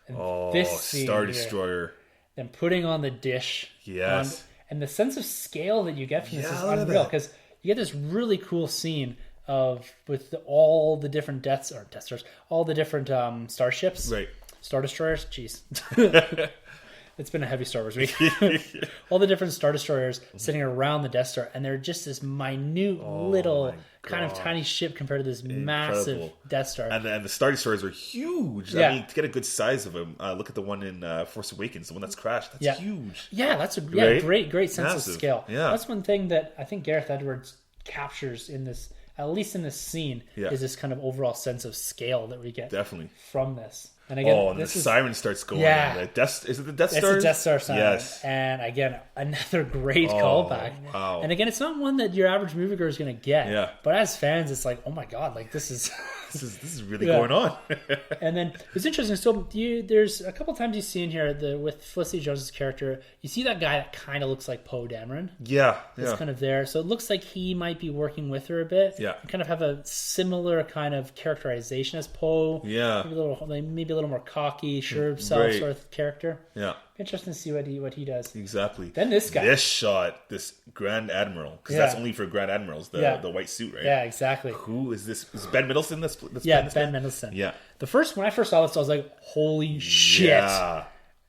And this Star Destroyer. Then putting on the dish. Yes. And the sense of scale that you get from this is unreal, because you get this really cool scene with all the different Death Stars, all the different starships. Right. Star Destroyers? Jeez. It's been a heavy Star Wars week. All the different Star Destroyers sitting around the Death Star, and they're just this minute little kind of tiny ship compared to this massive Death Star. And the Star Destroyers are huge. Yeah. I mean, to get a good size of them, look at the one in Force Awakens, the one that's crashed. That's huge. Yeah, that's a great sense of scale. Yeah. That's one thing that I think Gareth Edwards captures in this, at least in this scene, is this kind of overall sense of scale that we get from this. And again, the siren starts going. Yeah. Is it the Death Star? It's a Death Star siren. Yes. And again, another great callback. Wow. And again, it's not one that your average moviegoer is going to get. Yeah. But as fans, it's like, oh my god, like this is this is really going on. And then it's interesting. So there's a couple times you see in here with Felicity Jones's character, you see that guy that kind of looks like Poe Dameron. Yeah. It's kind of there. So it looks like he might be working with her a bit. Yeah. And kind of have a similar kind of characterization as Poe. Yeah. Maybe a little more cocky, sure of himself sort of character. Yeah. Interesting to see what he does. Exactly. Then this guy. This shot, this Grand Admiral, because that's only for Grand Admirals, the white suit, right? Yeah, exactly. Who is this? Is Ben Mendelsohn that's Ben Mendelsohn. Yeah. When I first saw this, I was like, holy shit. Yeah.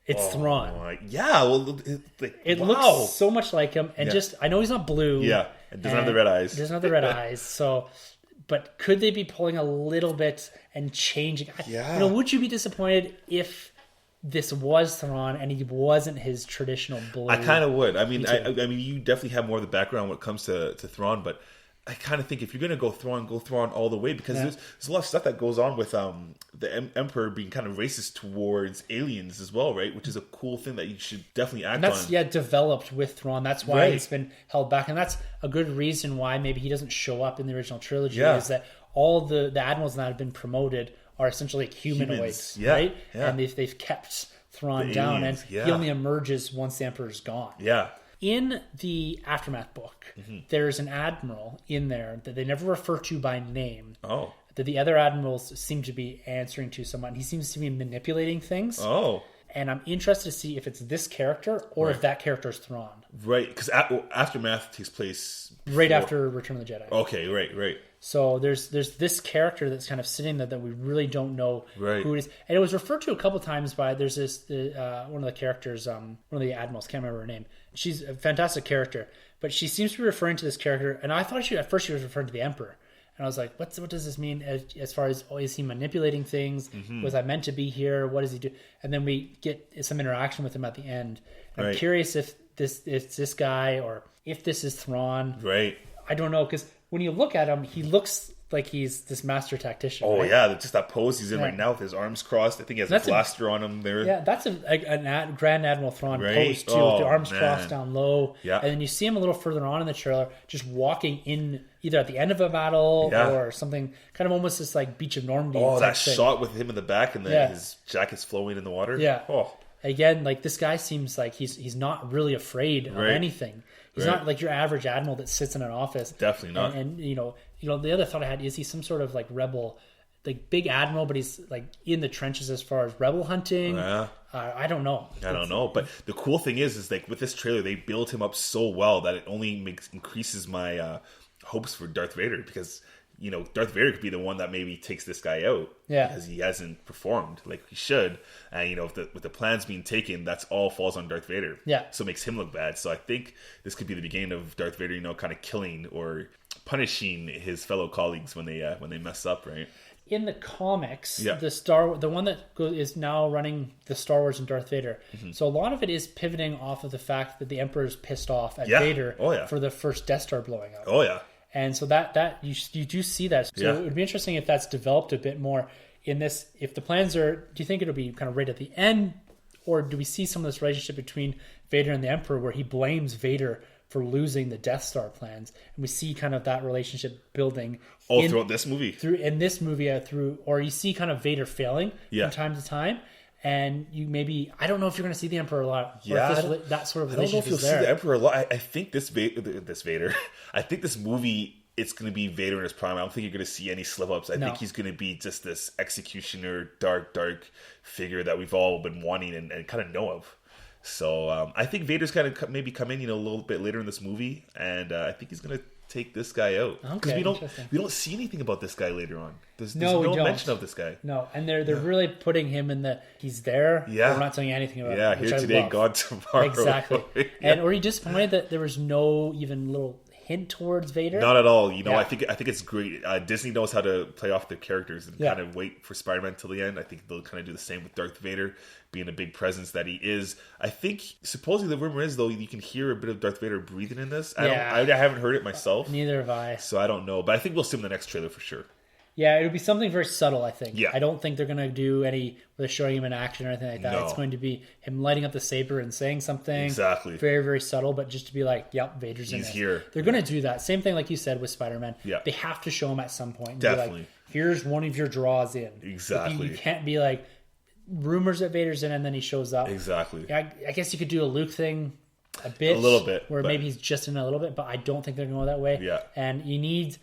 It's Thrawn. Yeah, well, it looks so much like him, and I know he's not blue. Yeah, it doesn't have the red eyes. It doesn't have the red eyes, so... But could they be pulling a little bit and changing? Yeah. Would you be disappointed if this was Thrawn and he wasn't his traditional blue? I kind of would. I mean, I mean, you definitely have more of the background when it comes to Thrawn, but I kind of think if you're going to go Thrawn all the way, because there's a lot of stuff that goes on with the Emperor being kind of racist towards aliens as well, right? Which is a cool thing that you should definitely act on. That's developed with Thrawn. That's why he's been held back, and that's a good reason why maybe he doesn't show up in the original trilogy. Is that all the admirals that have been promoted are essentially like humanoids, right? Yeah. And they've kept Thrawn down, and he only emerges once the Emperor's gone. Yeah. In the Aftermath book, there's an admiral in there that they never refer to by name. Oh. That the other admirals seem to be answering to someone. He seems to be manipulating things. Oh. And I'm interested to see if it's this character or if that character is Thrawn. Right, because Aftermath takes place right after Return of the Jedi. Okay, right. So there's this character that's kind of sitting there that we really don't know who it is. And it was referred to a couple times by, there's this one of the characters, one of the admirals, can't remember her name. She's a fantastic character, but she seems to be referring to this character, and I thought at first she was referring to the Emperor. And I was like, what does this mean as far as, is he manipulating things? Was I meant to be here? What does he do? And then we get some interaction with him at the end. I'm curious if it's this guy or if this is Thrawn. Right. I don't know, because when you look at him, he looks like he's this master tactician. Oh, right? Just that pose he's in right now with his arms crossed. I think he has a blaster on him there. Yeah, that's a Grand Admiral Thrawn pose, too, with the arms crossed down low. Yeah. And then you see him a little further on in the trailer, just walking in either at the end of a battle or something, kind of almost this like Beach of Normandy. Oh, that shot with him in the back and his jacket's flowing in the water. Yeah. Oh. Again, like this guy seems like he's not really afraid of anything. He's not like your average admiral that sits in an office. Definitely not. And the other thought I had is, he's some sort of like rebel, like big admiral, but he's like in the trenches as far as rebel hunting. Yeah. I don't know. I don't know. But the cool thing is like with this trailer, they build him up so well that it only increases my hopes for Darth Vader, because Darth Vader could be the one that maybe takes this guy out because he hasn't performed like he should. And, with the plans being taken, that's all falls on Darth Vader. Yeah. So it makes him look bad. So I think this could be the beginning of Darth Vader, kind of killing or punishing his fellow colleagues when they mess up, right? In the comics, the one that is now running the Star Wars and Darth Vader. So a lot of it is pivoting off of the fact that the Emperor's pissed off at Vader for the first Death Star blowing up. Oh, yeah. And so that you do see that. So it would be interesting if that's developed a bit more in this. If the plans are, do you think it'll be kind of right at the end, Or do we see some of this relationship between Vader and the Emperor where he blames Vader for losing the Death Star plans, and we see kind of that relationship building throughout this movie. Or you see kind of Vader failing from time to time. And I don't know if you're going to see the Emperor a lot. Yeah, that sort of relationship. I don't know if you'll see the Emperor a lot. I think this Vader, I think this movie, it's going to be Vader in his prime. I don't think you're going to see any slip ups. I think he's going to be just this executioner, dark figure that we've all been wanting and kind of know of. So I think Vader's kind of maybe come in, a little bit later in this movie, and I think he's going to take this guy out because we don't see anything about this guy later on. There's no mention of this guy. No, and they're really putting him in he's there. Yeah, we're not telling you anything about. Yeah, here today, gone tomorrow. Exactly. And were you disappointed that there was no even little hint towards Vader? Not at all. I think it's great. Disney knows how to play off their characters and kind of wait for Spider-Man till the end. I think they'll kind of do the same with Darth Vader being a big presence that he is. I think supposedly the rumor is though you can hear a bit of Darth Vader breathing in this. I haven't heard it myself. Neither have I. So I don't know, but I think we'll see him in the next trailer for sure. Yeah, it'll be something very subtle, I think. Yeah. I don't think they're going to do where they're showing him in action or anything like that. No. It's going to be him lighting up the saber and saying something. Exactly. Very, very subtle, but just to be like, yep, Vader's in He's here. They're going to do that. Same thing like you said with Spider-Man. Yeah. They have to show him at some point. And definitely. Be like, here's one of your draws in. Exactly. You can't be like, rumors that Vader's in and then he shows up. Exactly. I guess you could do a Luke thing a little bit. Where maybe he's just in a little bit, but I don't think they're going to go that way. Yeah. And you need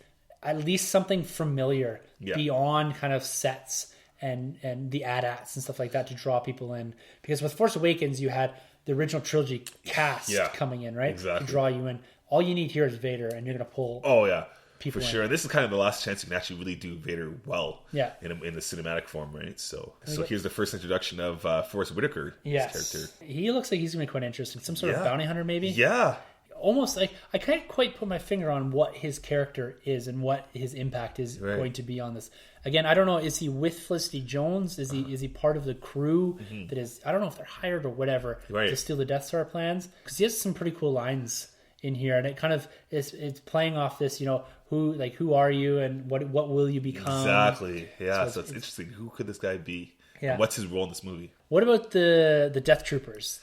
at least something familiar beyond kind of sets and the AT-ATs and stuff like that to draw people in. Because with Force Awakens, you had the original trilogy cast coming in, right? Exactly. To draw you in. All you need here is Vader, and you're going to pull. Oh yeah. For sure, and this is kind of the last chance you can actually really do Vader well, in the cinematic form, right? So here's the first introduction of Forrest Whitaker. Yes, character. He looks like he's going to be quite interesting. Some sort of bounty hunter, maybe. Yeah, almost like I can't quite put my finger on what his character is and what his impact is going to be on this. Again, I don't know. Is he with Felicity Jones? Is he part of the crew that is? I don't know if they're hired or whatever to steal the Death Star plans, because he has some pretty cool lines in here, and it kind of it's playing off this, who are you and what will you become? Exactly. Yeah. So it's interesting. Who could this guy be? Yeah. And what's his role in this movie? What about the Death Troopers?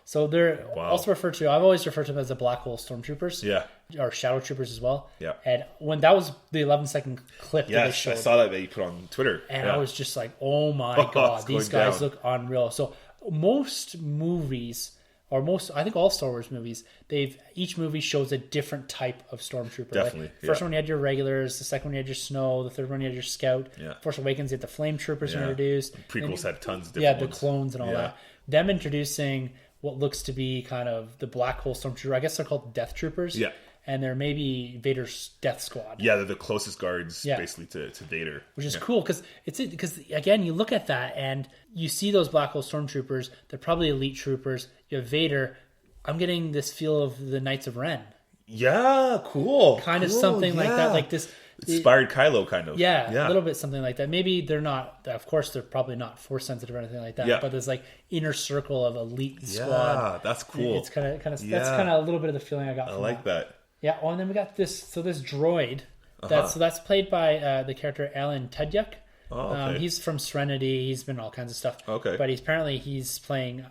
So they're also referred to. I've always referred to them as the Black Hole Stormtroopers. Yeah. Or Shadow Troopers as well. Yeah. And when that was the 11-second clip that they showed, I saw that you put on Twitter, and I was just like, oh my god, these guys look unreal. So most movies. I think all Star Wars movies, each movie shows a different type of stormtrooper. Definitely. First one you had your regulars, the second one you had your snow, the third one you had your scout. Yeah. Force Awakens you had the flame troopers introduced. Prequels had tons of different ones. The clones and all that. Them introducing what looks to be kind of the black hole stormtrooper. I guess they're called Death Troopers. Yeah. And they're maybe Vader's Death Squad. Yeah, they're the closest guards basically to Vader. Which is cool because again, you look at that and you see those Black Hole Stormtroopers. They're probably elite troopers. You have Vader. I'm getting this feel of the Knights of Ren. Yeah, cool. Kind of something like that. Like this. Inspired Kylo, kind of. Yeah, a little bit something like that. Maybe they're not, of course, they're probably not Force sensitive or anything like that. Yeah. But there's like inner circle of elite squad. Yeah, that's cool. It's kind of that's kind of a little bit of the feeling I got from that. Yeah, and then we got this droid. That's played by the character Alan Tudyk. Oh, okay. He's from Serenity. He's been all kinds of stuff. Okay. But he's playing.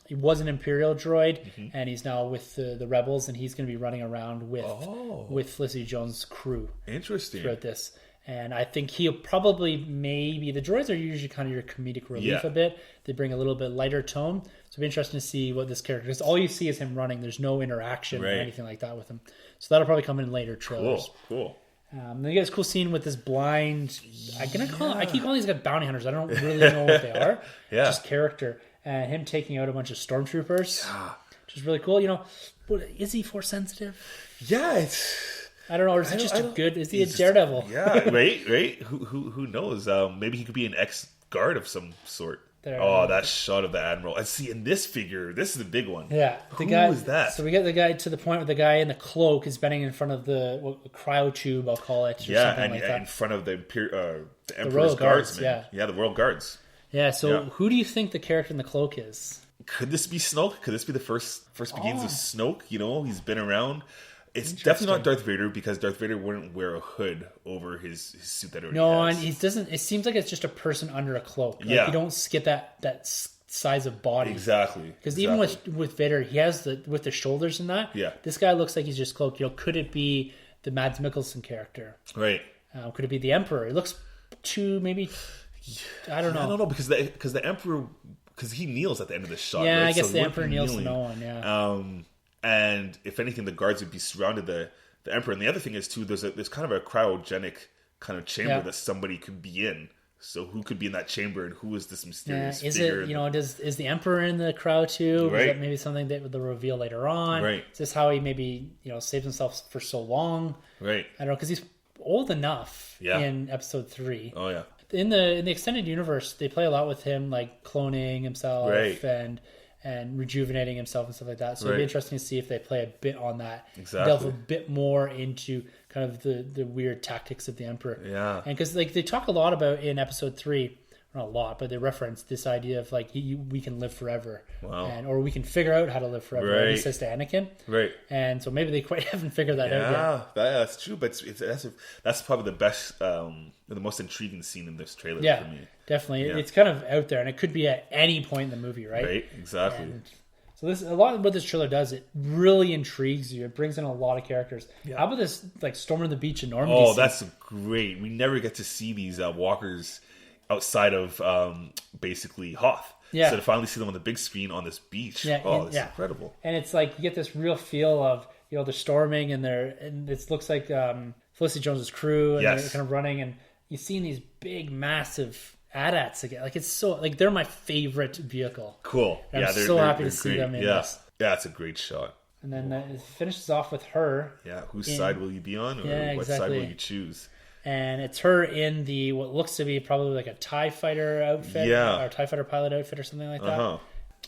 He was an Imperial droid, and he's now with the Rebels, and he's going to be running around with Felicity Jones' crew. Interesting. Throughout this, and I think he'll probably the droids are usually kind of your comedic relief a bit. They bring a little bit lighter tone. So it'll be interesting to see what this character, because all you see is him running. There's no interaction or anything like that with him. So that'll probably come in later trailers. Cool. Then you get this cool scene with this blind. I keep calling these guys bounty hunters. I don't really know what they are. Just character, and him taking out a bunch of stormtroopers. Yeah. Which is really cool. Is he Force sensitive? Yeah, I don't know. Or is he just good? Is he a daredevil? Yeah, right. Who knows? Maybe he could be an ex-guard of some sort. That shot of the Admiral. I see in this figure. This is the big one. Yeah. Who is that? So we get the guy to the point where the guy in the cloak is bending in front of the cryo tube, I'll call it. And in front of the Emperor's Guardsmen. Yeah, the Royal Guards. Yeah, so who do you think the character in the cloak is? Could this be Snoke? Could this be the first beginnings of Snoke? He's been around. It's definitely not Darth Vader, because Darth Vader wouldn't wear a hood over his suit that already has. And he doesn't. It seems like it's just a person under a cloak. Like you don't get that size of body. Exactly. Because even with Vader, he has with the shoulders and that. Yeah. This guy looks like he's just cloaked. Could it be the Mads Mikkelsen character? Right. Could it be the Emperor? It looks maybe. I don't know. I don't know because the Emperor, because he kneels at the end of the shot. Yeah, right? I guess the Emperor kneels to no one. Yeah. And if anything, the guards would be surrounded the Emperor. And the other thing is too, there's kind of a cryogenic kind of chamber that somebody could be in. So who could be in that chamber, and who is this mysterious figure? Is the Emperor in the crowd too? Right. Is that maybe something that they'll reveal later on? Right. Is this how he maybe saved himself for so long? Right. I don't know, because he's old enough in Episode 3. Oh yeah. In the extended universe, they play a lot with him, like cloning himself and rejuvenating himself and stuff like that. So it'd be interesting to see if they play a bit on that. Exactly. Delve a bit more into kind of the weird tactics of the Emperor. Yeah. And because they talk a lot about in Episode 3, not a lot, but they reference this idea of like we can live forever. Wow. Or we can figure out how to live forever. Right. He says to Anakin. Right. And so maybe they quite haven't figured that out yet. Yeah, that's true. But that's probably the best, the most intriguing scene in this trailer for me. Definitely. Yeah. It's kind of out there, and it could be at any point in the movie, right? Right, exactly. And so a lot of what this trailer does, it really intrigues you. It brings in a lot of characters. Yeah. How about this, like, storming the beach in Normandy? Oh, that's great. We never get to see these walkers outside of basically Hoth. Yeah. So to finally see them on the big screen on this beach, it's incredible. And it's like you get this real feel of, they're storming and it looks like Felicity Jones's crew and they're kind of running, and you've seen these big, massive AT-ATs again. Like, it's so, like, they're my favorite vehicle. Cool. And I'm so happy to see them in this. Yeah, it's a great shot. And then it finishes off with her. Yeah, whose side will you be on, or what side will you choose? And it's her in the what looks to be probably like a TIE fighter outfit, or a TIE fighter pilot outfit, or something like that.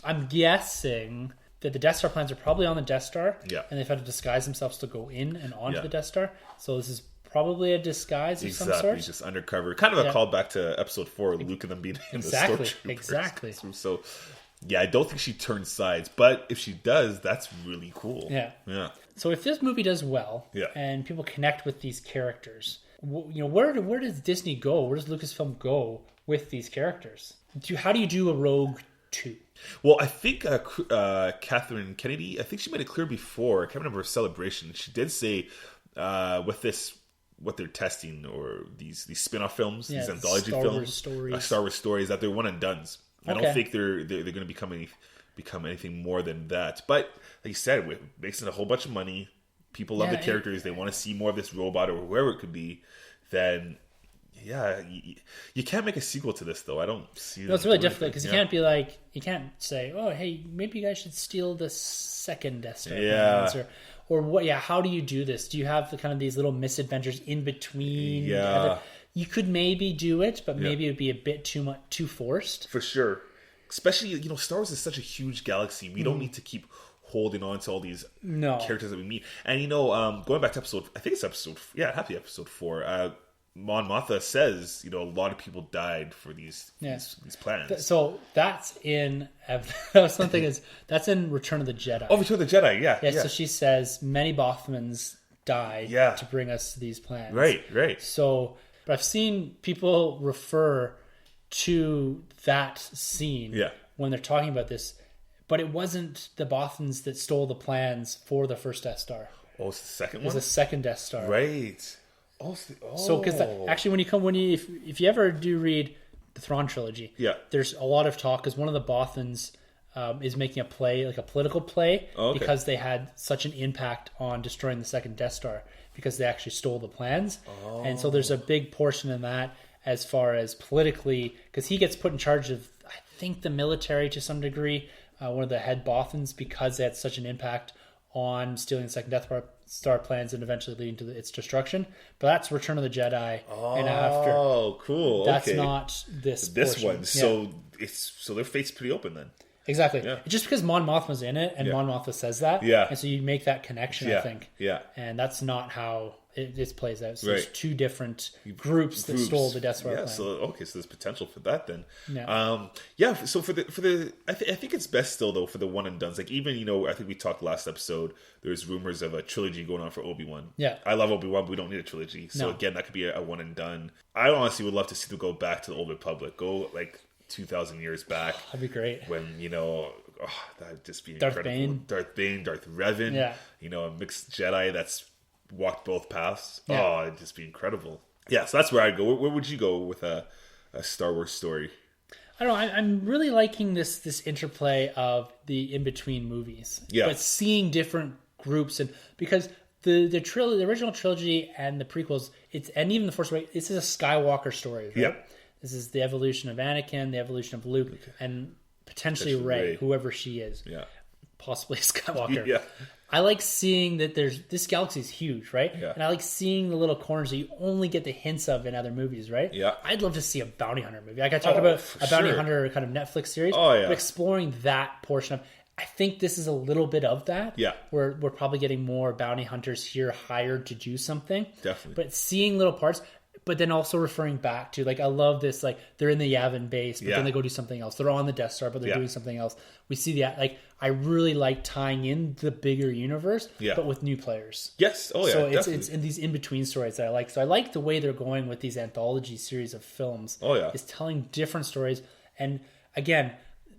I'm guessing that the Death Star plans are probably on the Death Star, and they've had to disguise themselves to go in and onto the Death Star. So this is probably a disguise of some sort. Exactly, just undercover. Kind of a callback to Episode 4, Luke and them being in the Stormtroopers. Exactly. So, yeah, I don't think she turns sides, but if she does, that's really cool. Yeah. So if this movie does well, and people connect with these characters, where does Disney go? Where does Lucasfilm go with these characters? How do you do a Rogue 2? Well, I think Catherine Kennedy, I think she made it clear before. I can't remember her celebration. She did say with this, what they're testing, or these spin-off films, these anthology films, Star Wars stories, that they're one and dones. I don't think they're going to become anything more than that. But like you said, with making a whole bunch of money, people love the characters. They want to see more of this robot or whoever it could be. Then, you can't make a sequel to this, though. I don't see. No, it's really difficult because you can't be like, you can't say, oh, hey, maybe you guys should steal the second Death Star. Or what? Yeah, how do you do this? Do you have the kind of these little misadventures in between? Yeah, you could maybe do it, but maybe it would be a bit too forced. For sure, especially Star Wars is such a huge galaxy. We don't need to keep holding on to all these characters that we meet. And going back to episode 4. Mon Mothma says, a lot of people died for these plans. So that's in that's in Return of the Jedi. Oh, Return of the Jedi, yeah. So she says many Bothmans died to bring us these plans. Right. So, but I've seen people refer to that scene when they're talking about this, but it wasn't the Bothmans that stole the plans for the first Death Star. Oh, it's the second one? It was the second Death Star. Right. So, because actually, if you ever do read the Thrawn trilogy, there's a lot of talk because one of the Bothans is making a play, like a political play, because they had such an impact on destroying the second Death Star because they actually stole the plans, and so there's a big portion in that as far as politically, because he gets put in charge of, I think, the military to some degree, one of the head Bothans, because they had such an impact on stealing the second Death Star plans and eventually leading to its destruction. But that's Return of the Jedi. And after. Oh, cool. That's not this one. So so their fate's pretty open then. Exactly. Yeah. Just because Mon Mothma's in it and Mon Mothma says that. Yeah. And so you make that connection, I think. Yeah. And that's not how this plays out. So there's two different groups that stole the Death Star plan. So there's potential for that then. Yeah. So for the I think it's best still though for the one and dones. Like even I think we talked last episode. There's rumors of a trilogy going on for Obi-Wan. Yeah. I love Obi-Wan, but we don't need a trilogy. So again, that could be a one and done. I honestly would love to see them go back to the Old Republic. Go 2,000 years back. That'd be great. When, that'd just be Darth incredible. Bane. Darth Bane, Darth Revan. Yeah. A mixed Jedi that's walked both paths. Yeah. Oh, it'd just be incredible. Yeah, so that's where I'd go. Where would you go with a Star Wars story? I don't know. I'm really liking this interplay of the in-between movies. Yeah. But seeing different groups, and because the original trilogy and the prequels, and even the Force Awakens, this is a Skywalker story, right? Yep. This is the evolution of Anakin, the evolution of Luke, and potentially Rey, whoever she is. Yeah. Possibly Skywalker. Yeah. I like seeing that this galaxy is huge, right? Yeah. And I like seeing the little corners that you only get the hints of in other movies, right? Yeah. I'd love to see a bounty hunter movie. Like I talked about a bounty hunter kind of Netflix series. Oh, yeah. But exploring that portion of, I think this is a little bit of that. Yeah. We're probably getting more bounty hunters here hired to do something. Definitely. But seeing little parts, but then also referring back to, like, I love this, like, they're in the Yavin base, but then they go do something else. They're on the Death Star, but they're doing something else. We see that. Like, I really like tying in the bigger universe, but with new players. Yes. Oh, yeah. So it's in these in-between stories that I like. So I like the way they're going with these anthology series of films. Oh, yeah. Is telling different stories. And, again,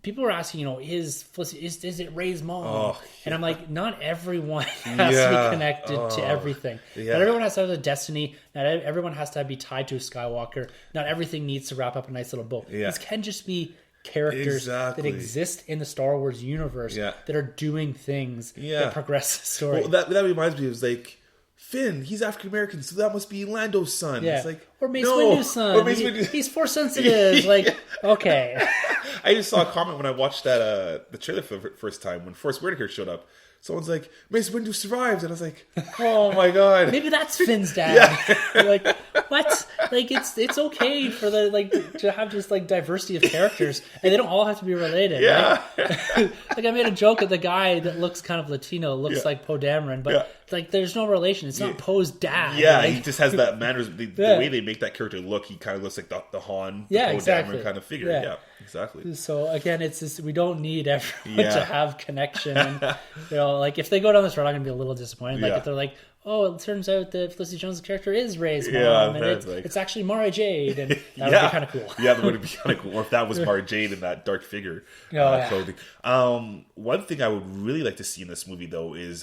people were asking, is it Rey's mom? Oh, yeah. And I'm like, not everyone has to be connected to everything. Yeah. Not everyone has to have a destiny. Not everyone has to be tied to a Skywalker. Not everything needs to wrap up a nice little bow. Yeah. These can just be characters that exist in the Star Wars universe that are doing things that progress the story. Well, that reminds me, it was like, Finn, he's African American, so that must be Lando's son. Yeah. It's like, or Mace Windu's son. Or he's Force sensitive. Like, okay. I just saw a comment when I watched that the trailer for the first time when Forrest Whitaker showed up. Someone's like, Mace Windu survived, and I was like, oh my god. Maybe that's Finn's dad. Like, what? Like, it's okay for to have just diversity of characters, and they don't all have to be related. Yeah. Right? Like, I made a joke at the guy that looks kind of Latino, looks like Poe Dameron, but there's no relation. It's not Poe's dad. Yeah, he just has that manners. The way they make that character look, he kind of looks like the Han, Poe Dameron kind of figure. Yeah, exactly. So again, it's just, we don't need everyone to have connection. And, if they go down this road, I'm gonna be a little disappointed. Like if they're like, oh, it turns out that Felicity Jones' character is Rey's mom, and it's actually Mara Jade, and that would be kind of cool. Yeah, that would be kind of cool. Or if that was Mara Jade in that dark figure clothing. One thing I would really like to see in this movie, though, is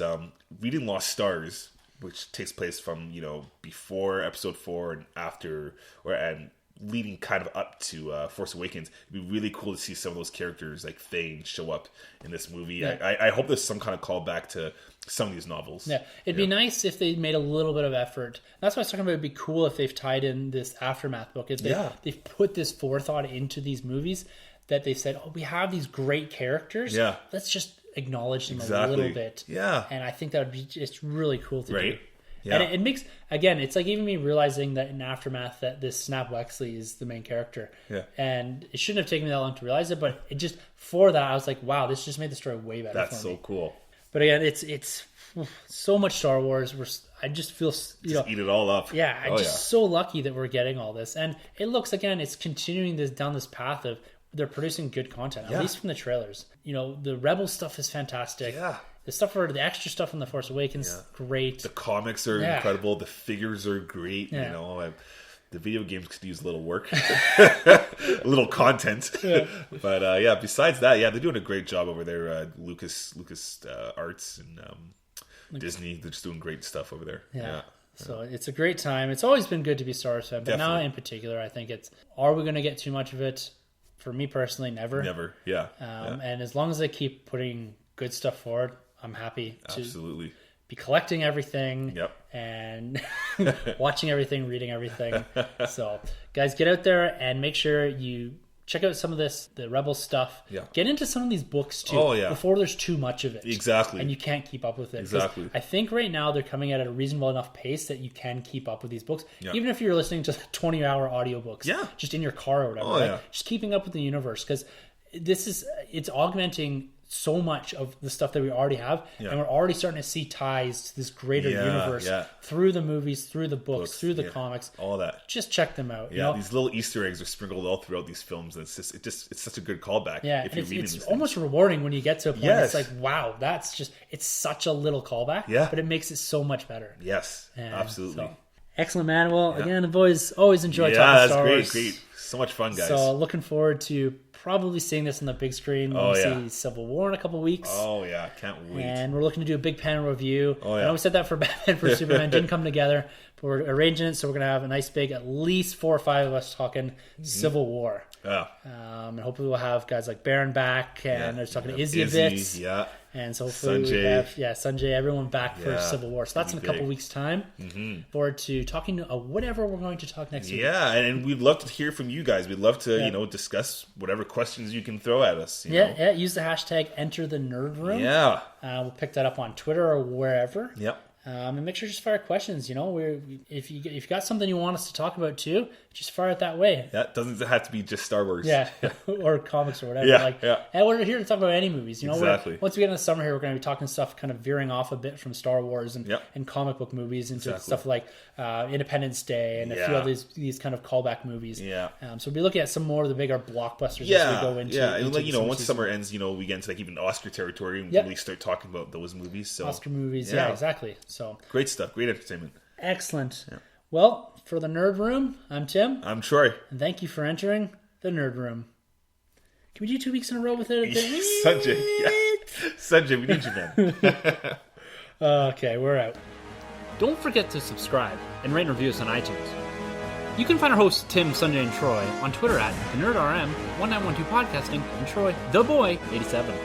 Reading Lost Stars, which takes place from before Episode 4 and after, and leading kind of up to Force Awakens. It'd be really cool to see some of those characters like Thane show up in this movie. Yeah. I hope there's some kind of callback to some of these novels. Yeah, it'd be nice if they made a little bit of effort. That's what I was talking about. It'd be cool if they've tied in this Aftermath book. If they've put this forethought into these movies, that they've said, oh, we have these great characters. Yeah. Let's just acknowledge them a little bit. Yeah. And I think that would be just really cool to do. Yeah. And it makes, again, it's like even me realizing that in Aftermath that this Snap Wexley is the main character. Yeah. And it shouldn't have taken me that long to realize it, but it just, for that, I was like, wow, this just made the story way better. That's so cool. But again, it's so much Star Wars. I just feel, just eat it all up. Yeah. I'm so lucky that we're getting all this. And it looks, again, it's continuing down this path of they're producing good content, at least from the trailers. The Rebel stuff is fantastic. Yeah. The extra stuff from The Force Awakens, great. The comics are incredible. The figures are great. The video games could use a little work, a little content. Yeah. But besides that, they're doing a great job over there. Lucas Arts and Disney, they're just doing great stuff over there. Yeah. So it's a great time. It's always been good to be Star Wars fan, but now in particular, I think are we going to get too much of it? For me personally, never. Never, yeah. And as long as they keep putting good stuff forward, I'm happy to be collecting everything and watching everything, reading everything. So, guys, get out there and make sure you check out some of the Rebel stuff. Yeah. Get into some of these books, too, before there's too much of it. Exactly. And you can't keep up with it. Exactly. I think right now they're coming at a reasonable enough pace that you can keep up with these books. Yeah. Even if you're listening to 20-hour audiobooks, just in your car or whatever. Just keeping up with the universe, because it's augmenting so much of the stuff that we already have, and we're already starting to see ties to this greater universe through the movies, through the books, through the comics, all that. Just check them out. Yeah, these little Easter eggs are sprinkled all throughout these films, and it's such a good callback. Yeah, if it's almost rewarding when you get to a point. It's like, wow, it's such a little callback. Yeah, but it makes it so much better. Yes, absolutely. Excellent, man. Well, again, the boys always enjoy talking Star Wars. Yeah, great. So much fun, guys. So looking forward to probably seeing this on the big screen when we see Civil War in a couple weeks. Oh, yeah. Can't wait. And we're looking to do a big panel review. Oh, yeah. I know we said that for Batman for Superman. Didn't come together. But we're arranging it, so we're going to have a nice big, at least 4 or 5 of us talking Civil War. Yeah. And hopefully we'll have guys like Baron back, and I was talking to Izzy a bit. Yeah. And so hopefully we have Sanjay, everyone back for Civil War. So that's in a couple weeks' time. Forward to talking to whatever we're going to talk next week. Yeah, and we'd love to hear from you guys. We'd love to, discuss whatever questions you can throw at us. Yeah, use the hashtag #EnterTheNerdRoom. Yeah. We'll pick that up on Twitter or wherever. Yep. And make sure to just fire questions. If you got something you want us to talk about too, just fire it that way. Yeah, it doesn't have to be just Star Wars. Yeah, or comics or whatever. And we're here to talk about any movies. Exactly. Once we get in the summer here, we're going to be talking stuff kind of veering off a bit from Star Wars and comic book movies into stuff like Independence Day and a few of these kind of callback movies. Yeah. So we'll be looking at some more of the bigger blockbusters as we go into. Yeah, and once summer ends, we get into even Oscar territory and really start talking about those movies. So Oscar movies, exactly. So great stuff, great entertainment. Excellent. Yeah. Well, for the Nerd Room, I'm Tim. I'm Troy. And thank you for entering the Nerd Room. Can we do 2 weeks in a row with it? Sanjay, we need you, man. Okay, we're out. Don't forget to subscribe and rate and review us on iTunes. You can find our hosts Tim, Sanjay, and Troy on Twitter at TheNerdRM, 1912 Podcasting, and Troy, the Boy, 87.